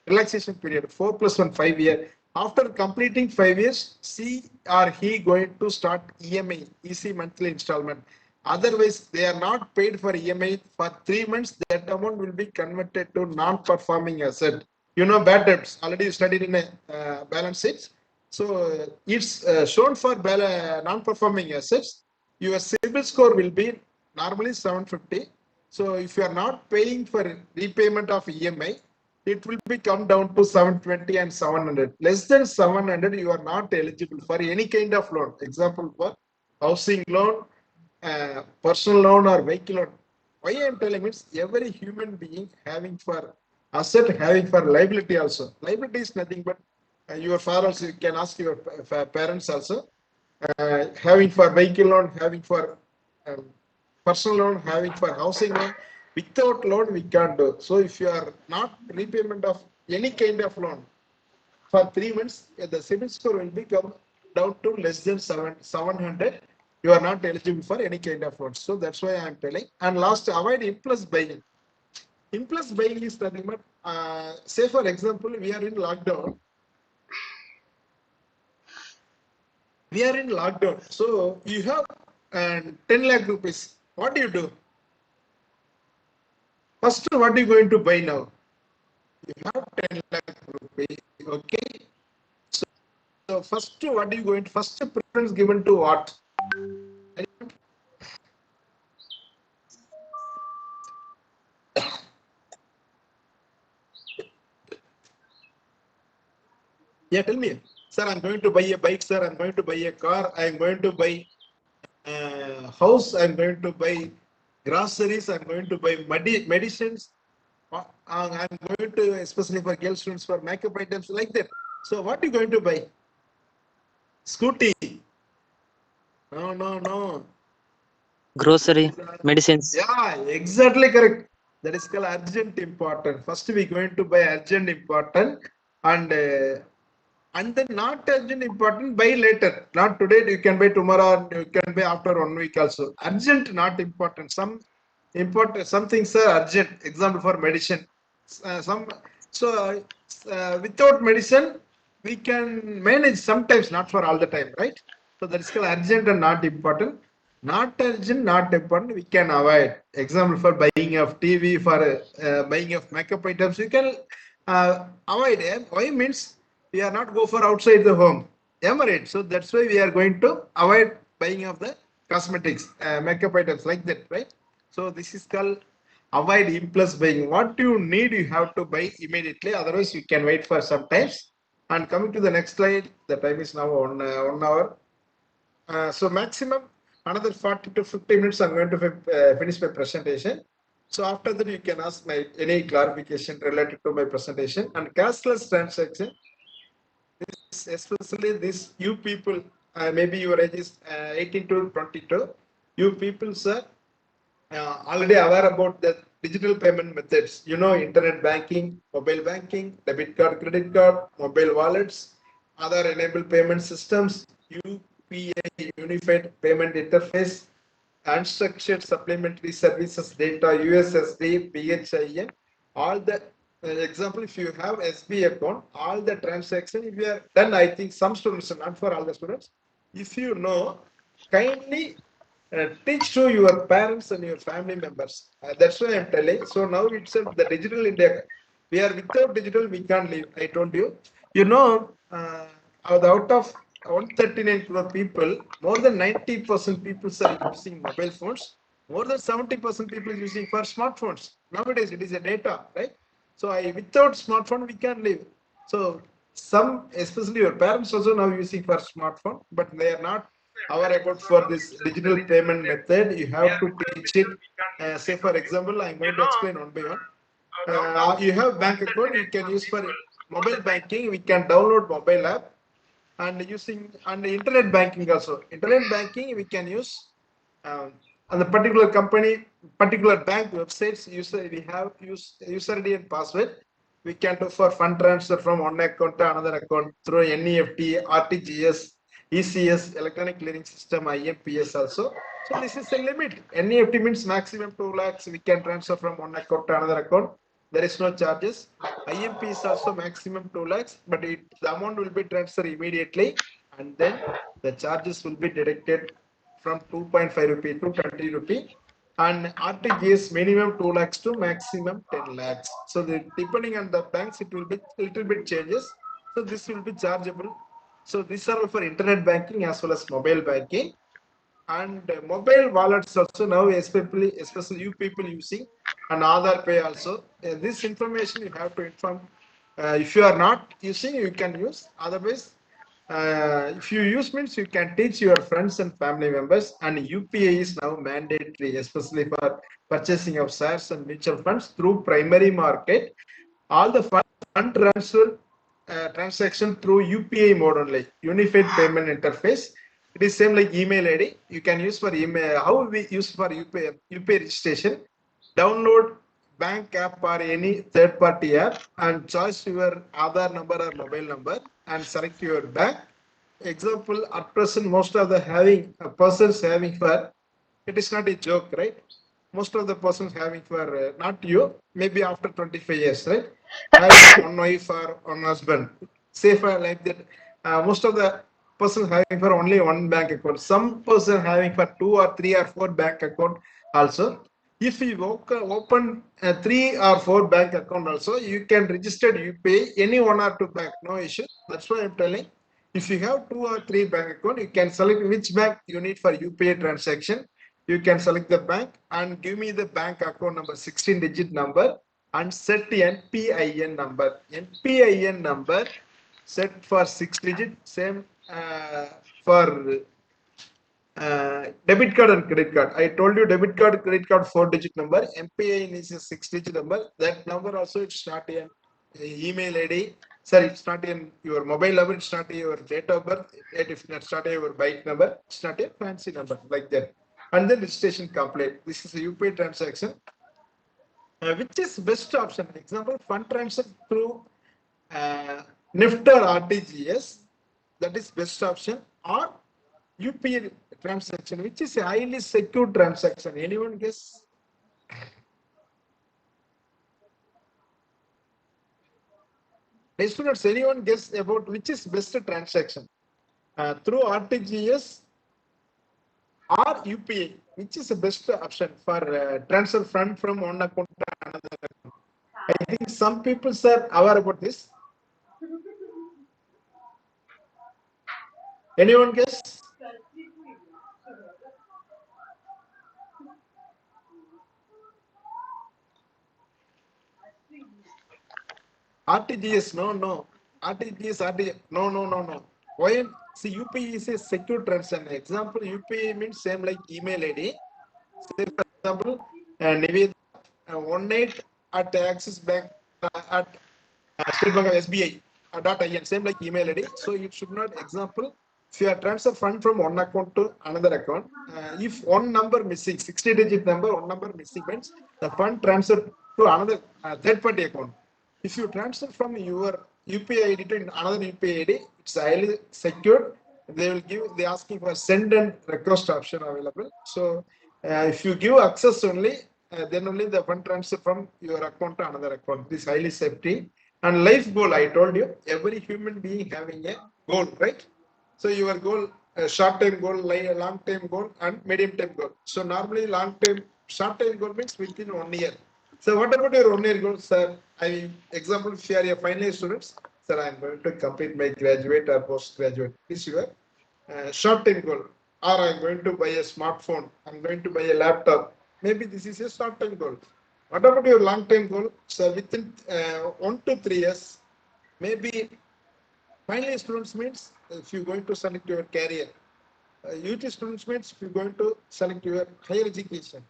relaxation period. 4 plus 1, 5 year. After completing 5 years, she or he going to start EMI, easy monthly installment. Otherwise, they are not paid for EMI for 3 months. That amount will be converted to non-performing asset. You know, bad debts. Already you studied in a balance sheet. So it's shown for non-performing assets. Your CIBIL score will be normally 750. So if you are not paying for repayment of EMI, it will be come down to 720 and 700. Less than 700, you are not eligible for any kind of loan. Example for housing loan, personal loan or vehicle loan. Why I am telling is, every human being having for asset, having for liability also. Liability is nothing but your father also, you can ask your parents also. Having for vehicle loan, having for personal loan, having for housing loan. Without loan, we can't do. So if you are not repayment of any kind of loan, for 3 months, the CIBIL score will become down to less than 700. You are not eligible for any kind of loans. So that's why I am telling. And last, avoid impulse buying. Impulse buying is nothing but, say for example, we are in lockdown. So you have 10 lakh rupees. What do you do? First, what are you going to buy now? You have 10 lakh rupees. Okay. So first, what are you going to, first preference given to what? Yeah, tell me. Sir, I'm going to buy a bike, sir. I'm going to buy a car. I'm going to buy a house. I'm going to buy groceries. I'm going to buy medicines. I'm going to, especially for girl students, for makeup items like that. So what are you going to buy? Scooty. No. Grocery, medicines. Yeah, exactly correct. That is called urgent important. First we going to buy urgent important, and then not urgent important, buy later. Not today, you can buy tomorrow, you can buy after 1 week also. Urgent, not important. Some important, some things are urgent. Example for medicine. Without medicine, we can manage sometimes, not for all the time, right? So that is called urgent and not important. Not urgent, not important, we can avoid. Example for buying of TV, for buying of makeup items, you can avoid. Why means we are not go for outside the home. Am I right? So that's why we are going to avoid buying of the cosmetics, makeup items like that, right? So this is called avoid impulse buying. What you need, you have to buy immediately. Otherwise, you can wait for some times. And coming to the next slide, the time is now 1 hour. So maximum another 40 to 50 minutes, I'm going to finish my presentation. So after that, you can ask my any clarification related to my presentation. And cashless transaction, especially this you people, maybe your age is 18 to 22. You people, sir, already aware about the digital payment methods. You know, internet banking, mobile banking, debit card, credit card, mobile wallets, other enabled payment systems, UPI, Unified Payment Interface, unstructured supplementary services data, USSD, PHIN, all the example, if you have SB account, all the transaction, if you are done, I think some students, not for all the students, if you know, kindly teach to your parents and your family members. That's why I'm telling. So now itself, the digital India, we are without digital, we can't live. I told you. You know, out of 139 crore people, more than 90% people are using mobile phones. More than 70% people are using for smartphones. Nowadays, it is a data, right? So without smartphone, we can't live. So some, especially your parents also now using for smartphone, but they are not aware about for this digital payment method. You have to teach it. Say for example, I'm going to explain one by one. You have bank account, you can use for mobile banking. We can download mobile app and using and internet banking also. Internet banking we can use on the particular company, particular bank websites. We have user ID and password. We can do for fund transfer from one account to another account through NEFT, RTGS, ECS, electronic clearing system, IMPS also. So this is a limit. NEFT means maximum 2 lakhs. We can transfer from one account to another account. There is no charges. IMP is also maximum 2 lakhs, but the amount will be transferred immediately, and then the charges will be deducted from 2.5 rupee to 20 rupee, and RTGS minimum 2 lakhs to maximum 10 lakhs. So depending on the banks, it will be little bit changes. So this will be chargeable. So these are for internet banking as well as mobile banking. And mobile wallets also now, especially you people using an Aadhaar Pay also. This information you have to inform. If you are not using, you can use. Otherwise, if you use means you can teach your friends and family members. And UPI is now mandatory, especially for purchasing of shares and mutual funds through primary market. All the fund transfer transaction through UPI mode only, Unified Payment Interface. It is same like email ID. You can use for email. How we use for UPI registration? Download bank app or any third party app and choose your Aadhaar number or mobile number and select your bank. Example, at present, most of the persons having for, it is not a joke, right? Most of the persons having for, not you, maybe after 25 years, right? Having one wife or one husband. Say for like that, most of the persons having for only one bank account. Some person having for 2 or 3 or 4 bank account also. If you open 3 or 4 bank account also, you can register UPI any 1 or 2 bank, no issue. That's why I'm telling. If you have 2 or 3 bank account, you can select which bank you need for UPI transaction. You can select the bank and give me the bank account number, 16-digit number, and set NPIN number. NPIN number set for 6 digit, same for debit card and credit card. I told you debit card, credit card 4-digit number. MPIN is a 6-digit number. That number also it's not an email ID. Sorry, it's not in your mobile number. It's not your date of birth. It's not your bike number. It's not a fancy number like that. And then registration complete. This is a UPI transaction. Which is best option? Example, fund transaction through NIFT or RTGS. That is best option. Or UPI transaction, which is a highly secure transaction. Anyone guess? Hey students, anyone guess about which is best transaction? Through RTGS or UPI, which is the best option for transfer fund from one account to another account? I think some people are aware about this. Anyone guess? RTGS, no. RTGS, no. Why? See, UPI is a secure transaction. Example, UPI means same like email ID. Say, for example, Niveditha 18 at Axis Bank at State Bank of SBI .in, same like email ID. So it should not, example, if you are transfer fund from one account to another account, if one number missing, 60-digit number, one number missing means the fund transfer to another third party account. If you transfer from your UPI ID to another UPI ID, it's highly secured. They asking for send and request option available. So if you give access only, then only the fund transfer from your account to another account. This is highly safety. And life goal, I told you, every human being having a goal, right? So your goal, short-term goal, long-term goal, and medium-term goal. So normally short-term goal means within 1 year. So what about your 1 year goal, sir? Example, if you are a final year students, sir, I am going to complete my graduate or postgraduate. This is your short-term goal. Or I am going to buy a smartphone. I am going to buy a laptop. Maybe this is a short-term goal. What about your long-term goal? So within 1 to 3 years, maybe final year students means if you're going to select your career. UT students means if you're going to select your higher education.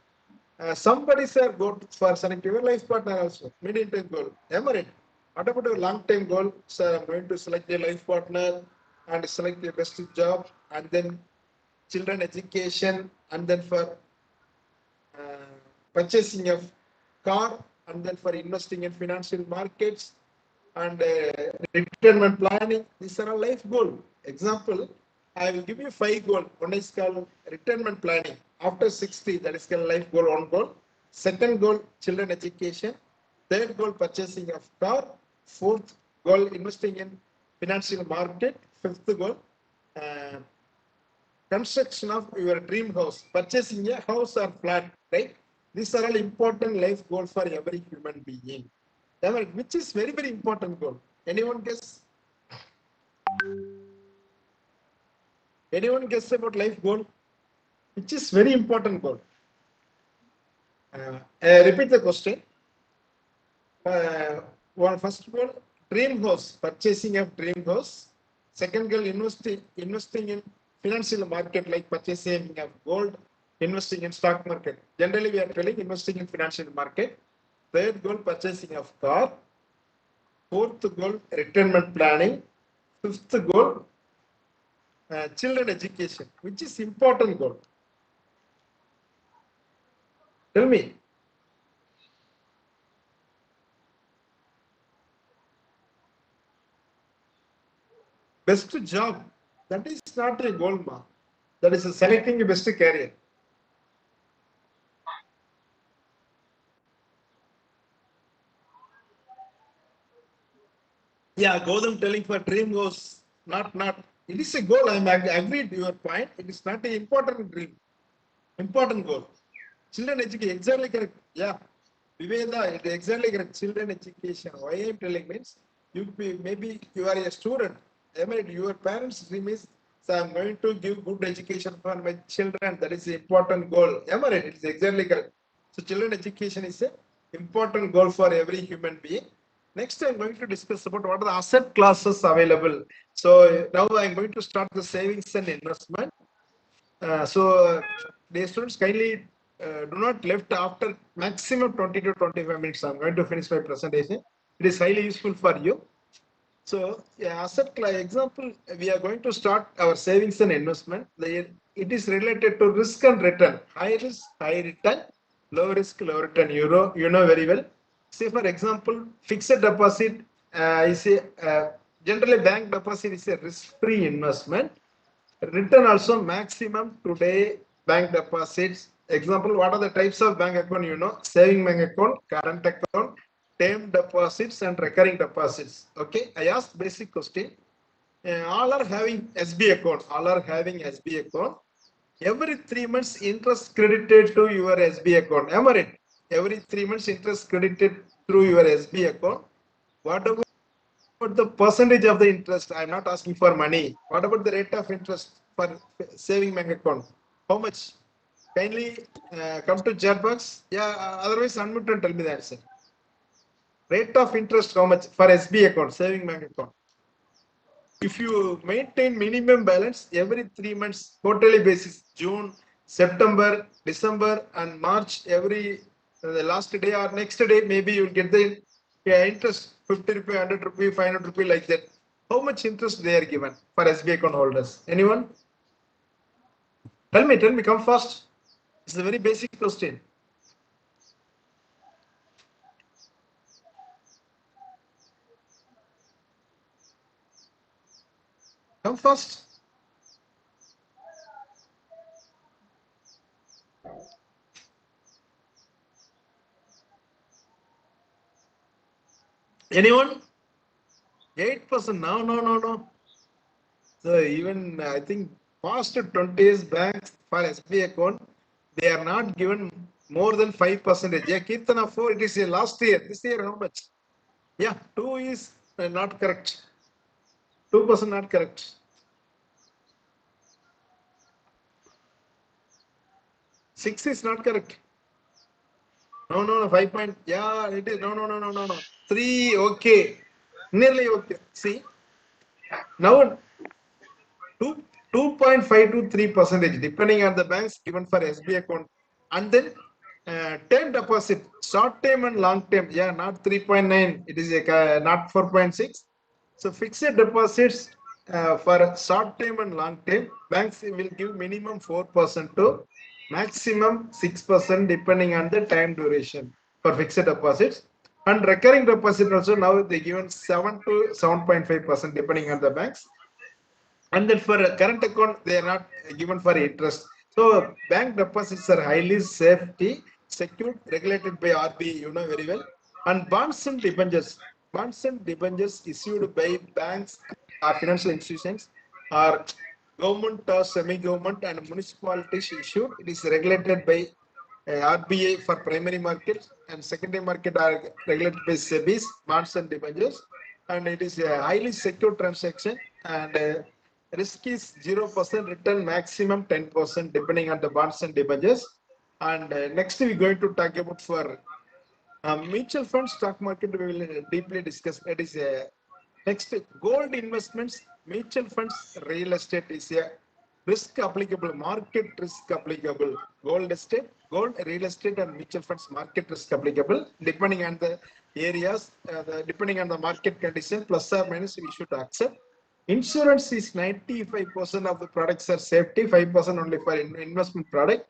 Somebody sir go for select your life partner also. Medium-term goal. Emirate. What about your long-term goal? Sir, I'm going to select a life partner and select the best job and then children education and then for purchasing of car and then for investing in financial markets and retirement planning. These are all life goal. Example, I will give you 5 goals. One is called retirement planning. After 60, that is called life goal, 1 goal. Second goal, children education. Third goal, purchasing of car. Fourth goal, investing in financial market. Fifth goal, uh, construction of your dream house, purchasing a house or flat, right? These are all important life goals for every human being. Which is very, very important goal. Anyone guess? Anyone guess about life goal? Which is very important goal. Repeat the question. First goal, dream house, purchasing of dream house. Second goal, investing in financial market like purchasing of gold, investing in stock market. Generally, we are telling investing in financial market. Third goal, purchasing of car. Fourth goal, retirement planning. Fifth goal, children education, which is important goal. Tell me. best job. That is not a goal, ma. That is selecting the best career. Yeah, Godam telling for dream goes not. It is a goal. I am agreed to your point. It is not an important dream, important goal. Children education exactly correct. Yeah, Viveda, it exactly correct. Children education. Why I am telling means maybe you are a student. I mean, your parents' dream is, so I am going to give good education for my children. That is the important goal. Am I right? It is exactly correct. So children education is a important goal for every human being. Next, I'm going to discuss about what are the asset classes available. So now I'm going to start the savings and investment. Dear students, kindly do not left after maximum 20 to 25 minutes. I'm going to finish my presentation. It is highly useful for you. So, yeah, asset class example, we are going to start our savings and investment. It is related to risk and return. High risk, high return, low risk, low return. You know very well. Say for example, fixed deposit is a generally bank deposit is a risk-free investment. Return also maximum today bank deposits. Example, what are the types of bank account? You know, saving bank account, current account, term deposits, and recurring deposits. Okay, I asked basic question. All are having SB account. All are having SB account. Every 3 months interest credited to your SB account. Am I right? Every 3 months interest credited through your SB account. What about the percentage of the interest? I'm not asking for money. What about the rate of interest for saving bank account? How much? Kindly come to chat box. Yeah, otherwise unmute and tell me the answer. Rate of interest, how much for SB account, saving bank account? If you maintain minimum balance every 3 months, quarterly basis, June, September, December, and March, every the last day or next day, maybe you'll get the interest 50 rupee, 100 rupee, 500 rupee, like that. How much interest they are given for SB account holders? Anyone? Tell me, come fast. It's a very basic question. Come fast. Anyone? 8%. No. So even I think past 20 years banks for SB account, they are not given more than 5%. Yeah, Kirtana 4, it is a last year. This year how much? Yeah, 2 is not correct. 2% not correct. 6 is not correct. No, 5 point. Yeah, it is. No. 3, okay. Nearly okay. See, now 2.5 to 3% depending on the banks given for SB account. And then term deposit, short term and long term. Yeah, not 3.9. It is not 4.6. So fixed deposits for short term and long term, banks will give minimum 4% to maximum 6% depending on the time duration for fixed deposits. And recurring deposit also now they given 7 to 7.5% depending on the banks. And then for current account, they are not given for interest. So bank deposits are highly safety, secured, regulated by RBI, you know very well. And bonds and debentures. Bonds and debentures issued by banks or financial institutions or government or semi-government and municipalities issued. It is regulated by RBI for primary market, and secondary market are regulated by SEBI's bonds and debentures. And it is a highly secure transaction, and risk is 0%, return maximum 10% depending on the bonds and debentures. And next we're going to talk about for mutual fund stock market. We will deeply discuss. That is next, gold investments, mutual funds, real estate is a risk applicable, market risk applicable. Gold estate, gold, real estate, and mutual funds market risk applicable depending on the areas, depending on the market condition, plus or minus we should accept. Insurance is 95% of the products are safety, 5% only for investment product.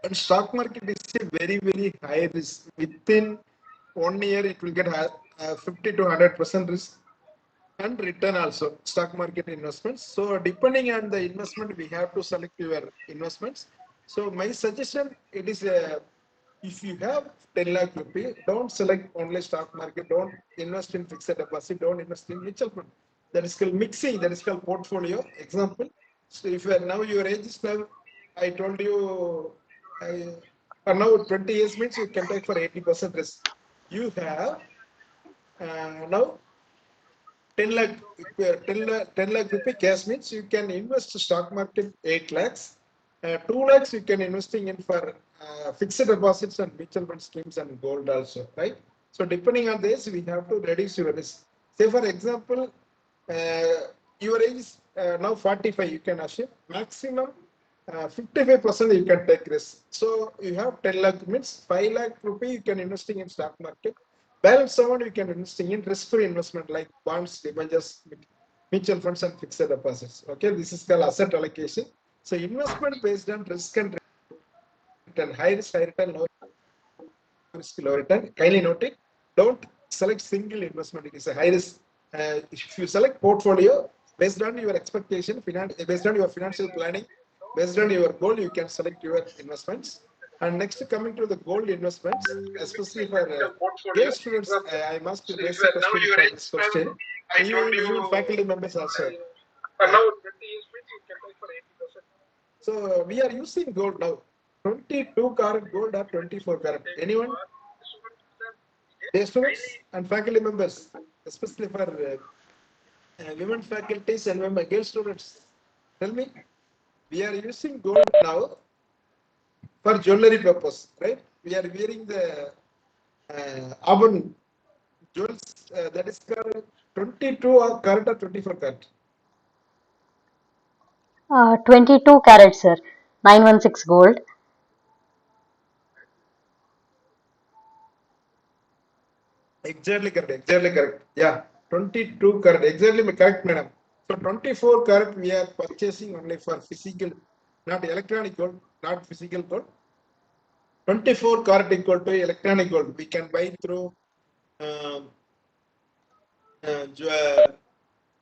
And stock market is a very high risk. Within 1 year, it will get 50 to 100% risk. and return also, stock market investments. So depending on the investment, we have to select your investments. So my suggestion, it is if you have 10 lakh rupee, don't select only stock market, don't invest in fixed deposit, don't invest in mutual fund. That is called mixing, that is called portfolio. Example, so if you are now your age is now, I told you, for now 20 years means you can take for 80% risk. You have now 10 lakh, 10 lakh rupee cash means you can invest stock market 8 lakhs. 2 lakhs you can investing in for fixed deposits and mutual fund schemes and gold also, right? So depending on this, we have to reduce your risk. Say for example, your age is now 45, you can assume maximum 55% you can take risk. So you have 10 lakh means 5 lakh rupee you can investing in stock market. Balance amount you can investing in risk-free investment like bonds, debentures, mutual funds, and fixed deposits. Okay, this is called asset allocation. So investment based on risk and return, high risk, high return, low risk, low return. Kindly note it. Don't select single investment. It is a high risk. If you select portfolio based on your expectation, based on your financial planning, based on your goal, you can select your investments. And next, coming to the gold investments, especially for girl students, I must basic question for this question. Even faculty members also. So we are using gold now. 22 karat gold or 24 karat. Anyone? Dear students and faculty members, especially for women faculties and women girl students, tell me, we are using gold now for jewelry purpose, right? We are wearing the auburn jewels that is called 22 karat or 24 karat. 22 carats, sir. 916 gold. Exactly correct. Exactly correct. Yeah, 22 karat. Exactly correct, madam. So 24 karat we are purchasing only for physical, not electronic gold, not physical gold. 24 karat equal to electronic gold. We can buy through uh,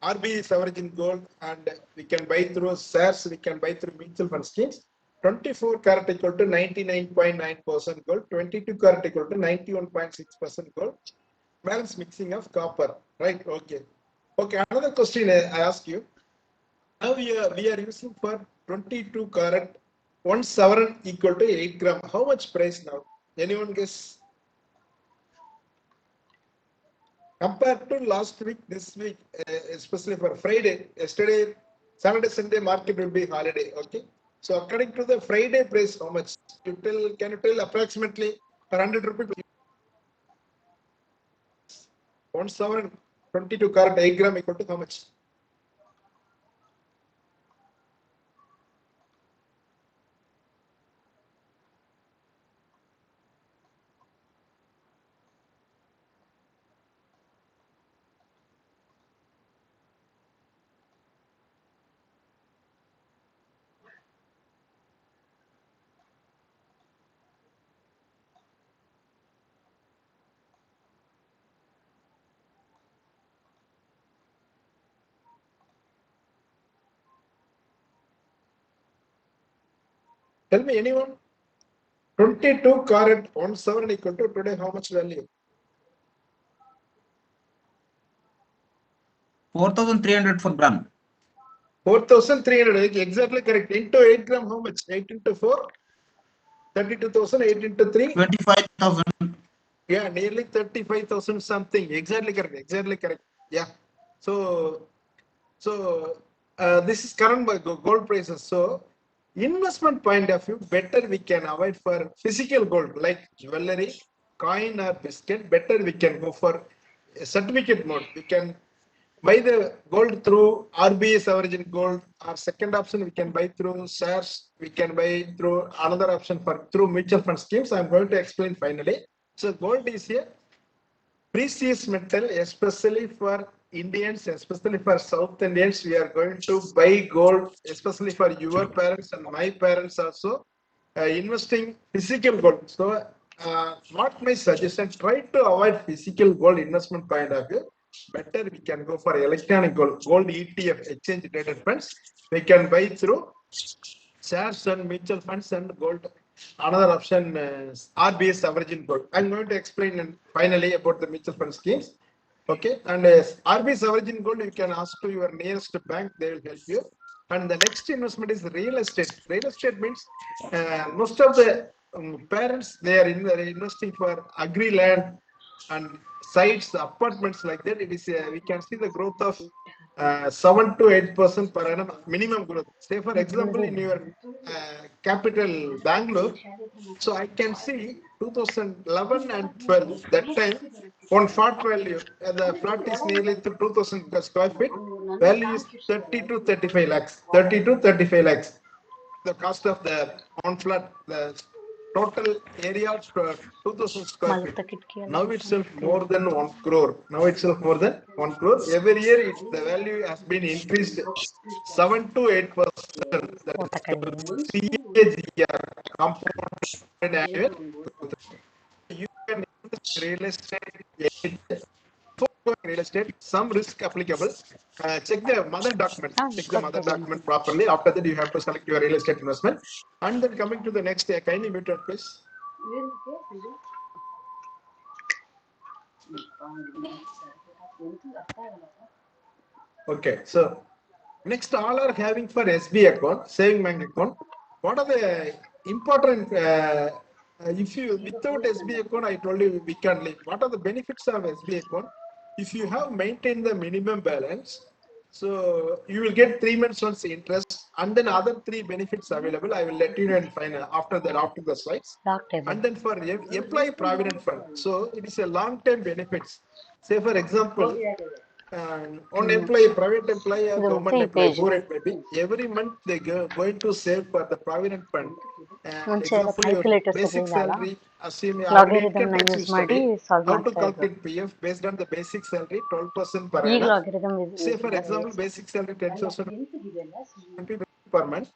RBI sovereign gold, and we can buy through shares, we can buy through mutual fund schemes. 24 karat equal to 99.9% gold, 22 karat equal to 91.6% gold, balance mixing of copper, right? Okay. Okay, another question I ask you. Now we are using for 22 karat, 1 sovereign equal to 8 gram. How much price now? Anyone guess? Compared to last week, this week, especially for Friday, yesterday, Saturday, Sunday market will be holiday. Okay. So according to the Friday price, how much? Can you tell approximately per 100 rupees? 1 sovereign 22 karat 8 gram equal to how much? Tell me anyone. 22 karat 1 sovereign equal to today how much value? 4,300 for gram. 4,300, exactly correct. Into 8 gram, how much? 8 into 4, 32,000, 8 into 3. 25,000. Yeah, nearly 35,000 something. Exactly correct. Exactly correct. Yeah. So this is current gold prices. So investment point of view, better we can avoid for physical gold like jewelry, coin or biscuit. Better we can go for certificate mode. We can buy the gold through RBI sovereign gold, or second option we can buy through shares. We can buy through another option for through mutual fund schemes. I'm going to explain finally. So gold is a precious metal, especially for Indians, especially for South Indians. We are going to buy gold, especially for your parents and my parents also, investing physical gold. So, what my suggestion? Try to avoid physical gold investment point of view. better we can go for electronic gold ETF, exchange traded funds. We can buy through shares and mutual funds and gold. Another option is RBS sovereign gold. I'm going to explain finally about the mutual fund schemes. Okay, and RBS sovereign gold, you can ask to your nearest bank, they will help you. And the next investment is real estate. Real estate means most of the parents, they are investing for agri land and sites, apartments like that. It is we can see the growth of 7 to 8% per annum minimum growth. Say for example, in your capital Bangalore, so I can see 2011 and 12. That time, one flat value, the flat is nearly 2,000 square feet. Value is 30 to 35 lakhs. 30 to 35 lakhs. The cost of the on flat, the total area of 2,000 square feet. Now itself more than 1 crore. Now itself more than 1 crore. Every year the value has been increased 7 to 8%. That is CAGR, compound annual growth. You can invest real estate. Before real estate, some risk applicable. Check the mother document. Check the mother document properly. After that, you have to select your real estate investment. And then coming to the next, kindly mute it, please. Okay, so next, all are having for SB account, saving bank account. What are the important? If you without SB account, I told you we can live. What are the benefits of SB account? If you have maintained the minimum balance, so you will get 3 months once interest, and then other 3 benefits available. I will let you know in final after that, after the slides. And then for employee provident fund, so it is a long-term benefits. Say for example, on employee, private employee or government employee, who it may be, every month they going to save for the provident fund. Example, your basic salary, assume you already income tax you study, how to calculate PF based on the basic salary, 12% per annum. Say for example, basic salary 10,000 per month.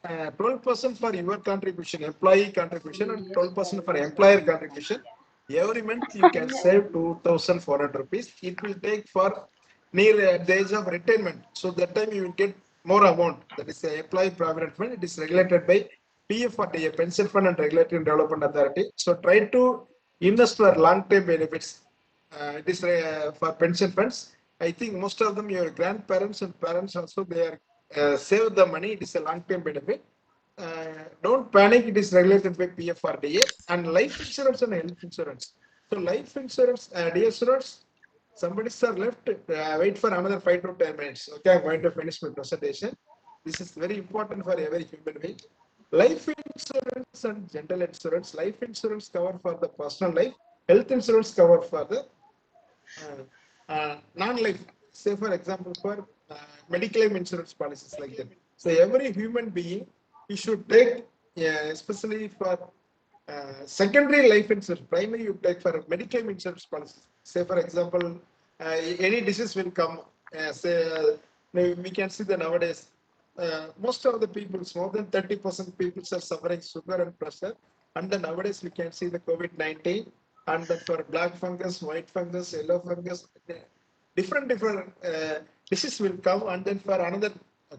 12% for your contribution, employee contribution, and 12% for employer contribution. Every month you can save 2,400 rupees. It will take for near the age of retirement. So that time you will get more amount. That is the employee provident fund. It is regulated by PF, Pension Fund and Regulatory and Development Authority. So try to invest for long-term benefits. It is for pension funds. I think most of them, your grandparents and parents also, they are save the money. It is a long-term benefit. Don't panic. It is regulated by PFRDA and life insurance and health insurance. So life insurance, dear students, somebody sir left. Wait for another 5 to 10 minutes. Okay, I'm going to finish my presentation. This is very important for every human being. Life insurance and general insurance. Life insurance cover for the personal life. Health insurance cover for the non-life. Say for example, for medical insurance policies like that. So every human being, you should take, especially for secondary life insurance. Primary you take for medical insurance policies. Say for example, any disease will come. We can see that nowadays most of the people, more than 30% people are suffering sugar and pressure. And then nowadays we can see the COVID-19, and then for black fungus, white fungus, yellow fungus, different diseases will come. And then for another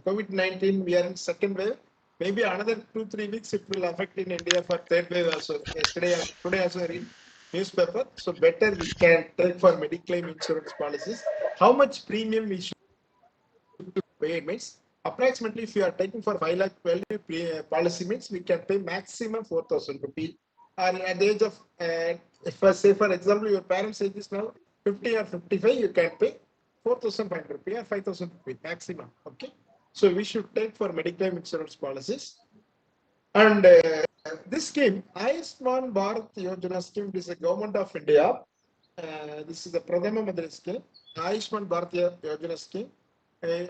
COVID-19, we are in second wave. Maybe another 2-3 weeks it will affect in India for third wave also. Today also I read newspaper. So better we can take for medical insurance policies. How much premium we should pay means approximately if you are taking for 5 lakh value policy means we can pay maximum 4,000 rupees. And at the age of, if I say for example your parents' age is now 50 or 55, you can pay 4,500 rupees or 5,000 rupees maximum. Okay, so we should take for medical insurance policies. And this scheme, Ayushman Bharat Yojana scheme, is a government of India. This is the Pradhana Mantri scheme, Ayushman Bharat Yojana scheme.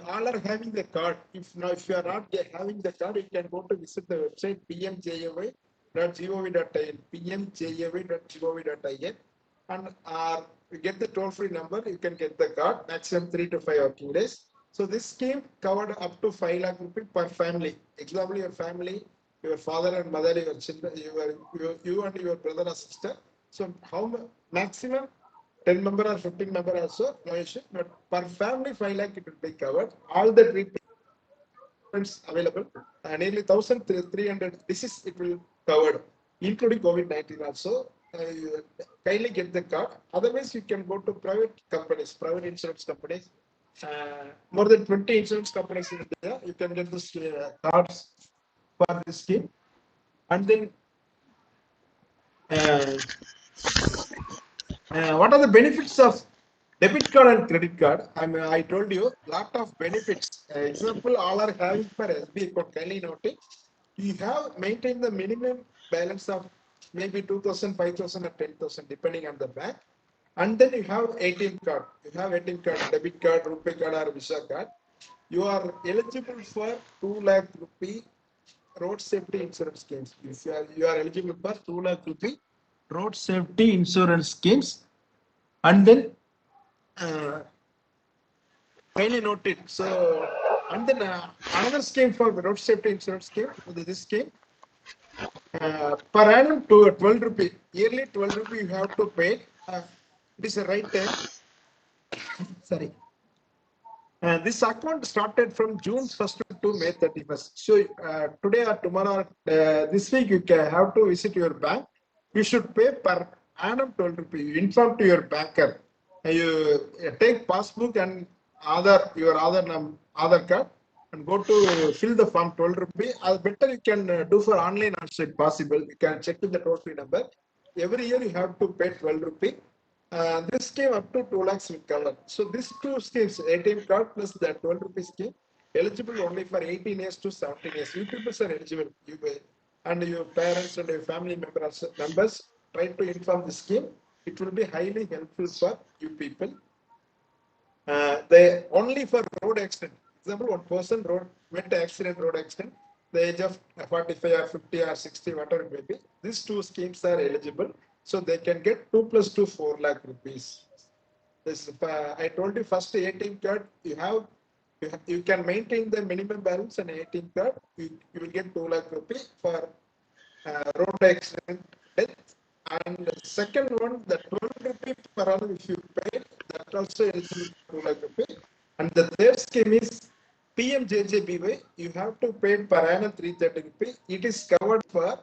All are having the card. If you are not having the card, you can go to visit the website pmjay.gov.in, pmjay.gov.in, and you get the toll-free number. You can get the card maximum 3 to 5 working days. So this scheme covered up to 5 lakh rupees per family. Example, your family, your father and mother, your children, you and your brother or sister. So how maximum 10 member or 15 member also, no issue. But per family 5 lakh it will be covered. All the treatments available, nearly 1,300 diseases it will covered, including COVID-19 also. You kindly get the card. Otherwise, you can go to private companies, private insurance companies. More than 20 insurance companies in India. You can get this cards for this scheme. And then what are the benefits of debit card and credit card? I told you lot of benefits. Example, all are having for SB account. Kindly note it. You have maintained the minimum balance of maybe 2,000, 5,000 or 10,000 depending on the bank. And then you have ATM card. You have ATM card, debit card, rupee card or Visa card. You are eligible for 2 lakh rupee road safety insurance schemes. If you are eligible for 2 lakh rupee road safety insurance schemes. And then kindly note it. So, and then another scheme for the road safety insurance scheme, this scheme, per annum to 12 rupee, yearly 12 rupee you have to pay. It is the right time. Sorry. This account started from June 1st to May 31st. So today or tomorrow, this week you can have to visit your bank. You should pay per annum 12 rupee. You inform to your banker. You take passbook and your Aadhaar card and go to fill the form 12 rupee. Better you can do for online also if possible. You can check with the toll free number. Every year you have to pay 12 rupee. This scheme up to 2 lakhs will cover. So these two schemes, ATM card plus the 12 rupees scheme, eligible only for 18 years to 17 years. You people are eligible. You and your parents and your family members try to inform the scheme. It will be highly helpful for you people. They only for road accident. Example, one person went to accident, road accident, the age of 45 or 50 or 60, whatever it may be. These two schemes are eligible. So they can get 2 plus 2, 4 lakh rupees. This I told you first ATM card you can maintain the minimum balance on ATM card. You will get 2 lakh rupees for road accident death. And the second one, the 12 rupees per annum if you pay, that also eligible 2 lakh rupees. And the third scheme is PMJJBY. You have to pay per annum 330 rupees. It is covered for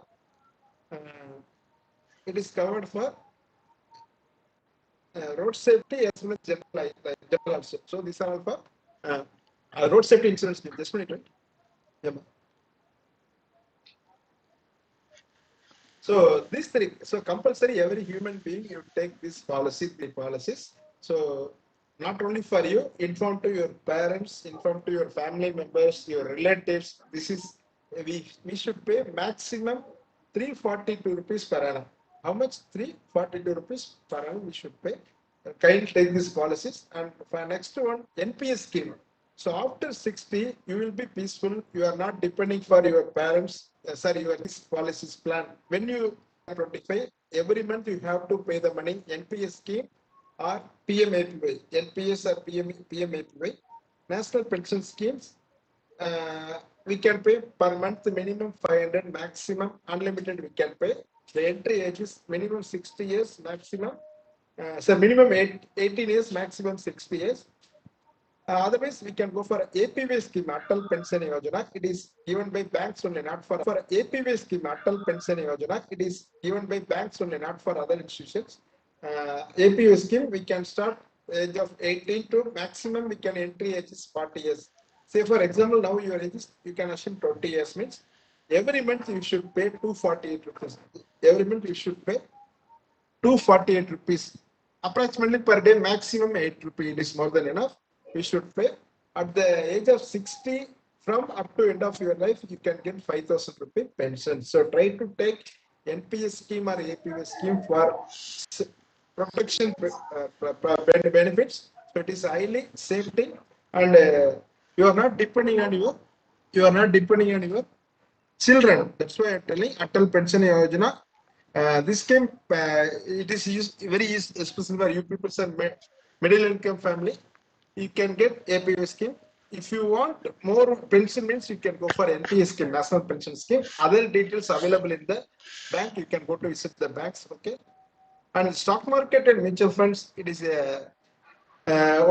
road safety as well as general also. So these are all for road safety insurance. Just a minute, right? Yeah. So these three. So compulsory every human being you take this policy, 3 policies. So not only for you, inform to your parents, inform to your family members, your relatives. This is we should pay maximum 342 rupees per annum. How much? 342 rupees per annum we should pay. Kindly take these policies. And for next one, NPA scheme. So after 60, you will be peaceful. You are not depending for your parents. Your policies plan. When you are 25, every month you have to pay the money. NPA scheme or PMAPY. NPS or PMAPY. National pension schemes. We can pay per month minimum 500, maximum unlimited we can pay. The entry age is minimum 60 years, maximum. Minimum 18 years, maximum 60 years. Otherwise, we can go for APY scheme, Atal Pension Yojana. It is given by banks only, not for APY scheme, Atal Pension Yojana. It is given by banks only, not for other institutions. APY scheme, we can start age of 18 to maximum we can entry age is 40 years. Say for example, now your age is, you can assume 20 years means every month you should pay 248 rupees. Every month you should pay 248 rupees. Approximately per day, maximum 8 rupees. It is more than enough. We should pay. At the age of 60, from up to end of your life, you can get 5,000 rupees pension. So try to take NPS scheme or APS scheme for protection benefits. So it is highly safety, and you are not depending on your children. That's why I'm telling Atal Pension Yojana. This scheme it is very especially for you people and middle income family. You can get APY scheme. If you want more pension means you can go for NPA scheme, National Pension Scheme. Other details available in the bank. You can go to visit the banks. Okay. And stock market and mutual funds, it is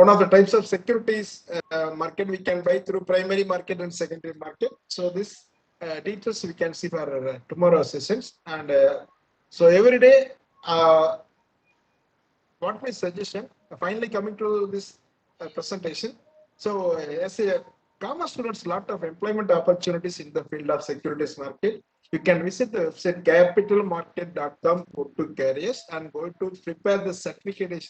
one of the types of securities market we can buy through primary market and secondary market. So this details we can see for tomorrow's sessions. And so every day, what my suggestion, finally coming to this presentation. So as a commerce students, lot of employment opportunities in the field of securities market. You can visit the website capitalmarket.com, go to careers and go to prepare the certification,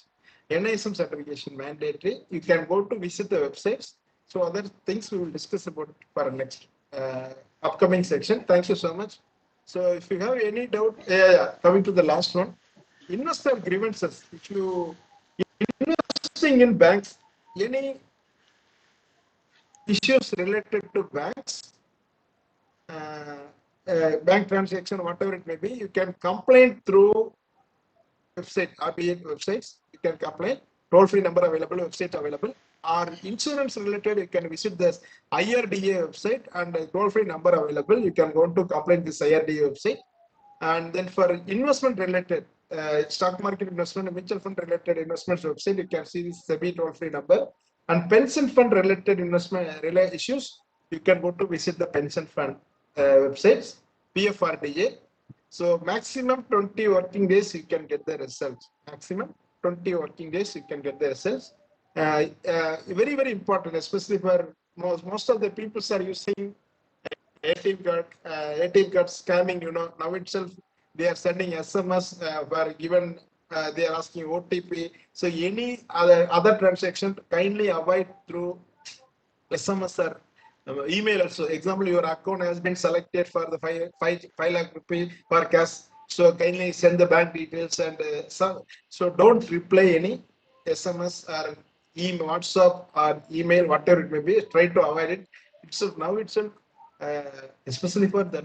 NISM certification mandatory. You can go to visit the websites. So other things we will discuss about for next upcoming section. Thank you so much. So if you have any doubt, coming to the last one, investor grievances. If you investing in banks, any issues related to banks, bank transaction, whatever it may be, you can complain through website, RBI websites. You can complain. Toll-free number available, website available. Or insurance related, you can visit the IRDA website and toll-free number available. You can go to complain this IRDA website. And then for investment related, stock market investment and mutual fund related investments website, you can see this SEBI toll-free number. And pension fund related investment issues, you can go to visit the pension fund websites, PFRDA. So maximum 20 working days you can get the results. Maximum 20 working days you can get the results. Very, very important, especially for most of the people are using ATM card scamming, now itself they are sending SMS were given, they are asking OTP. So any other transaction kindly avoid through SMS or email also. Example, your account has been selected for the 5 lakh rupee for cash. So kindly send the bank details and so don't reply any SMS or email, WhatsApp or email, whatever it may be. Try to avoid it. Now itself, especially for the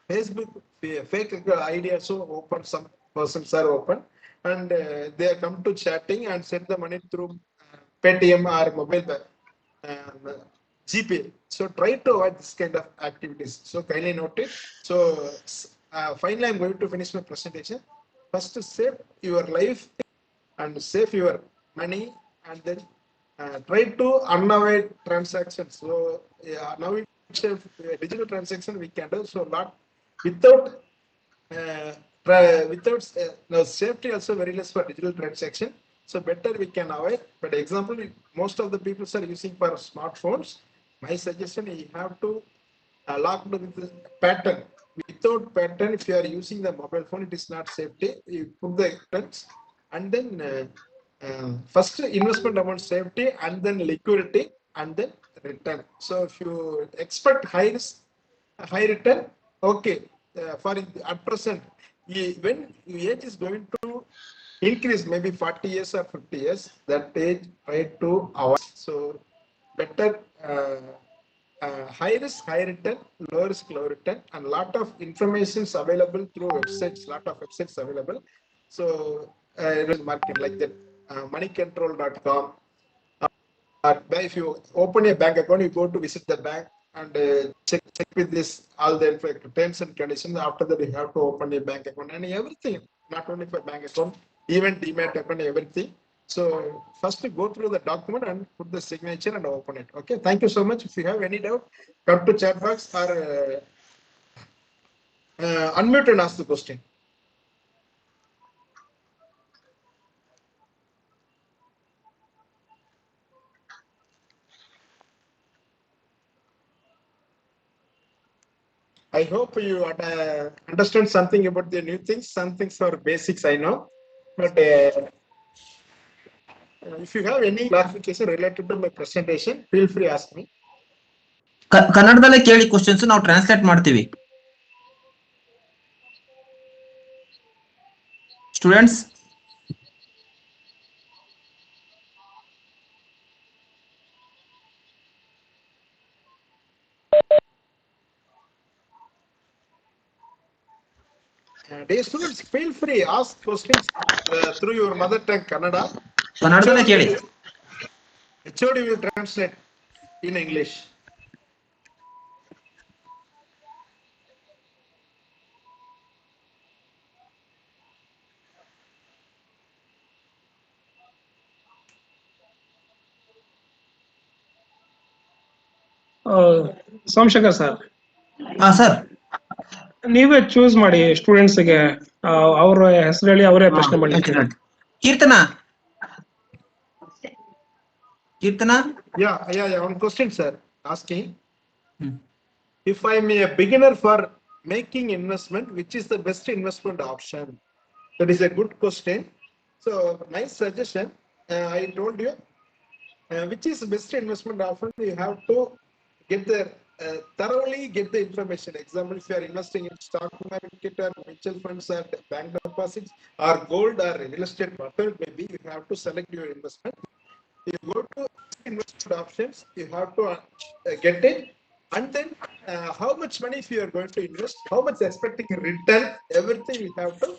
Facebook fake ID also open. Some persons are open and they come to chatting and send the money through Paytm or mobile GPay. So try to avoid this kind of activities. So kindly note it. So finally, I'm going to finish my presentation. First, save your life and save your money, and then try to unavoid transactions. So now it's a digital transaction we can do. So not without no safety also very less for digital transaction. So better we can avoid. But example, most of the people are using for smartphones. My suggestion, you have to lock with the pattern. Without pattern, if you are using the mobile phone, it is not safety. You put the patterns and then first investment amount safety and then liquidity and then return. So if you expect high risk, high return, okay. For at present, when your age is going to increase, maybe 40 years or 50 years, that age try to avoid. So better high risk, high return, low risk, low return, and lot of information is available through websites. Lot of websites available. So market like that, moneycontrol.com. If you open a bank account, you go to visit the bank and check with this all the terms and conditions. After that, you have to open a bank account and everything. Not only for bank account, even Demat account, everything. So first, go through the document and put the signature and open it. Okay. Thank you so much. If you have any doubt, come to chat box or unmute and ask the question. I hope you understand something about the new things. Some things are basics, I know. But if you have any clarification related to my presentation, feel free to ask me. ಕನ್ನಡದಲ್ಲೇ ಕೇಳಿ questions ನಾವು translate ಮಾಡ್ತೀವಿ students. Dear students, feel free ask questions through your mother tongue Kannada. ಕನ್ನಡದಲ್ಲೇ ಕೇಳಿ. HOD will translate in English. Somashekar sir, sir. ನೀವೇ choose ಮಾಡಿ ಸ್ಟೂಡೆಂಟ್ಸ್ಗೆ ಅವ್ರ ಹೆಸರು ಹೇಳಿ ಅವರೇ ಪ್ರಶ್ನೆ ಮಾಡಲಿಕ್ಕೆ. ಕೀರ್ತನ. One question, sir, asking. If I'm a beginner for making investment, which is the best investment option? That is a good question. So my suggestion, I told you, which is the best investment option? You have to get the thoroughly get the information. Example, if you are investing in stock market or mutual funds or bank deposits or gold or real estate, whatever it may be, you have to select your investment. You go to investment options, you have to get it, and then how much money if you are going to invest, how much expecting return, everything you have to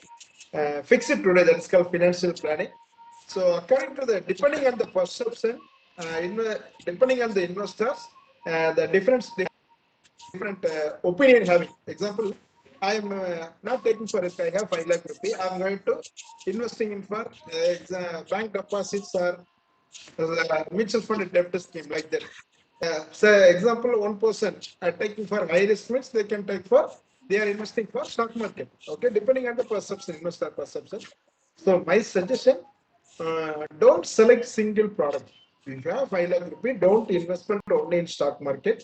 fix it today. That's called financial planning. So according to the, depending on the perception, depending on the investors, the different opinion having. Example, I am not taking for risk. I have 5 lakh rupees. I am going to investing in for bank deposits or mutual fund debt scheme, like that. So example, one person taking for high risk means they can take for, they are investing for stock market. Okay, depending on the perception, investor perception. So my suggestion, don't select single product. If you have 5 lakh rupee, don't investment only in stock market.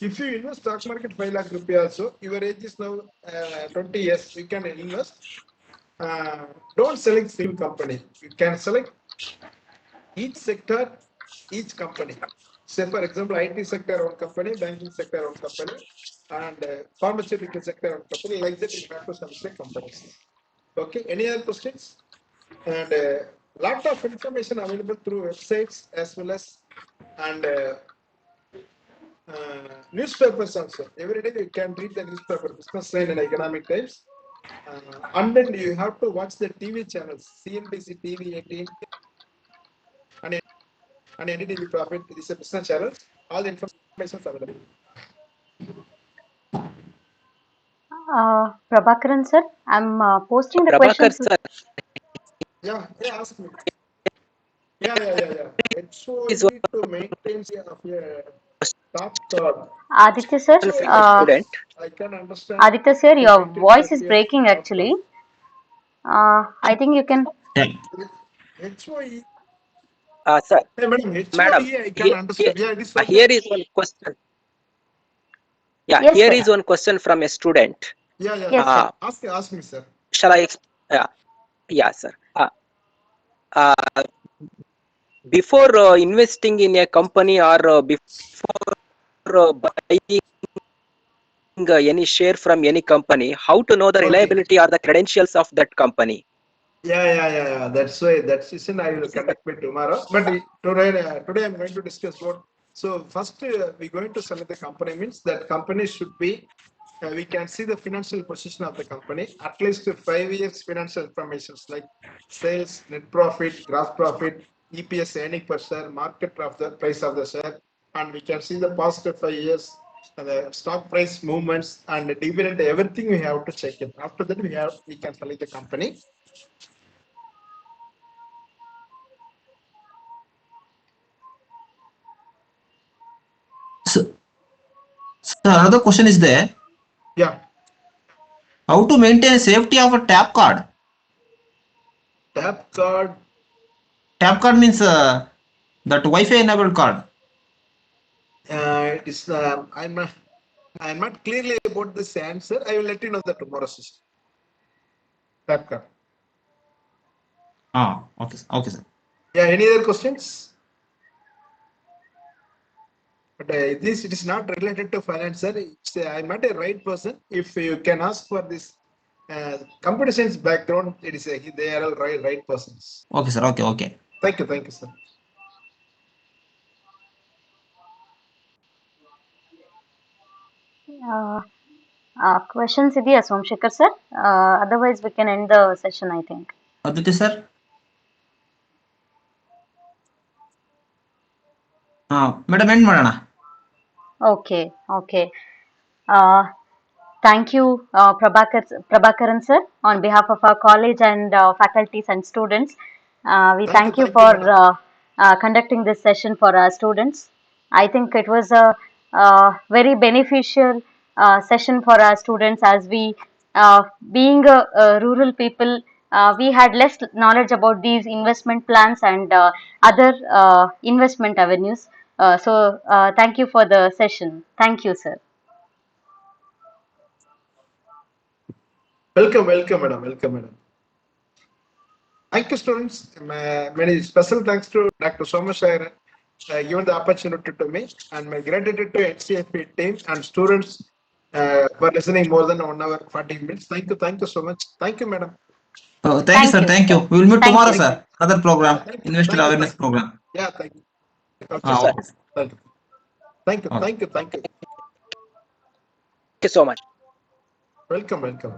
If you invest stock market 5 lakh rupee also, your age is now 20 years, you can invest. Don't select single company. You can select each sector, each company. Say for example, IT sector one company, banking sector one company, and pharmaceutical sector one company. Like that, you have to select companies. Okay. Any other questions? And lot of information available through websites as well as and newspapers also. Every day you can read the newspaper, Business Line and Economic Times. And then you have to watch the TV channels, CNBC, TV 18, and NDTV Profit. It is a business channel. All the information is available. Prabhakaran sir, I'm posting the Prabhakar questions. sir, Ask me. HOE to maintain of a top third. Adithya sir, student. I can understand. Adithya sir, your voice is breaking actually. I think you can. HOE. Sir, Hey, madam, madam, HOE, I can understand. Yeah, it is okay. Here is one question. Yeah, Yes, here sir. is one question from a student. Yes, sir. Ask me, sir. Shall I? Yeah, sir. Before investing in a company or before buying any share from any company, how to know the reliability or the credentials of that company? Yeah. That's why that session I will conduct by tomorrow. But today I'm going to discuss what. So first we're going to select the company. Means that company should be. We can see the financial position of the company. At least 5 years financial information like sales, net profit, gross profit, EPS, earning per share, market of the price of the share, and we can see the past 5 years. The stock price movements and the dividend, everything we have to check it. After that, we can select the company. So another question is there. Yeah. How to maintain safety of a tap card? Tap card. Tap card means that Wi-Fi enabled card. It is. I'm not clearly about this answer. I will let you know the tomorrow session. Tap card. Okay, sir. Yeah. Any other questions? But this, it is not related to finance, sir. I'm not a right person. If you can ask for this computer science background, it is they are all right persons. Okay, sir. Okay. Thank you, sir. Questions idea, Somashekara sir. Otherwise, we can end the session, I think. Adithya sir. Madam, end ಮಾಡೋಣ. Okay. Thank you, Prabhakaran sir, on behalf of our college and faculties and students. We thank you for conducting this session for our students. I think it was a very beneficial session for our students, as we, being a rural people, we had less knowledge about these investment plans and other investment avenues. So thank you for the session. Thank you, sir. Welcome, welcome, madam. Welcome, madam. Thank you, students. Many special thanks to Dr. Somashekara given the opportunity to me, and my gratitude to NCFE team and students for listening more than 1 hour 40 minutes. Thank you so much. Thank you, madam. Thank you, sir. Thank you. Sir. We will meet Thank tomorrow, you. sir. Another program, Thank you, investor thank you, awareness thank you. program. Yeah, thank you. Okay, Ah, sir. okay. thank you. Thank you, Okay. thank you, thank you. Thank you so much. Welcome, welcome.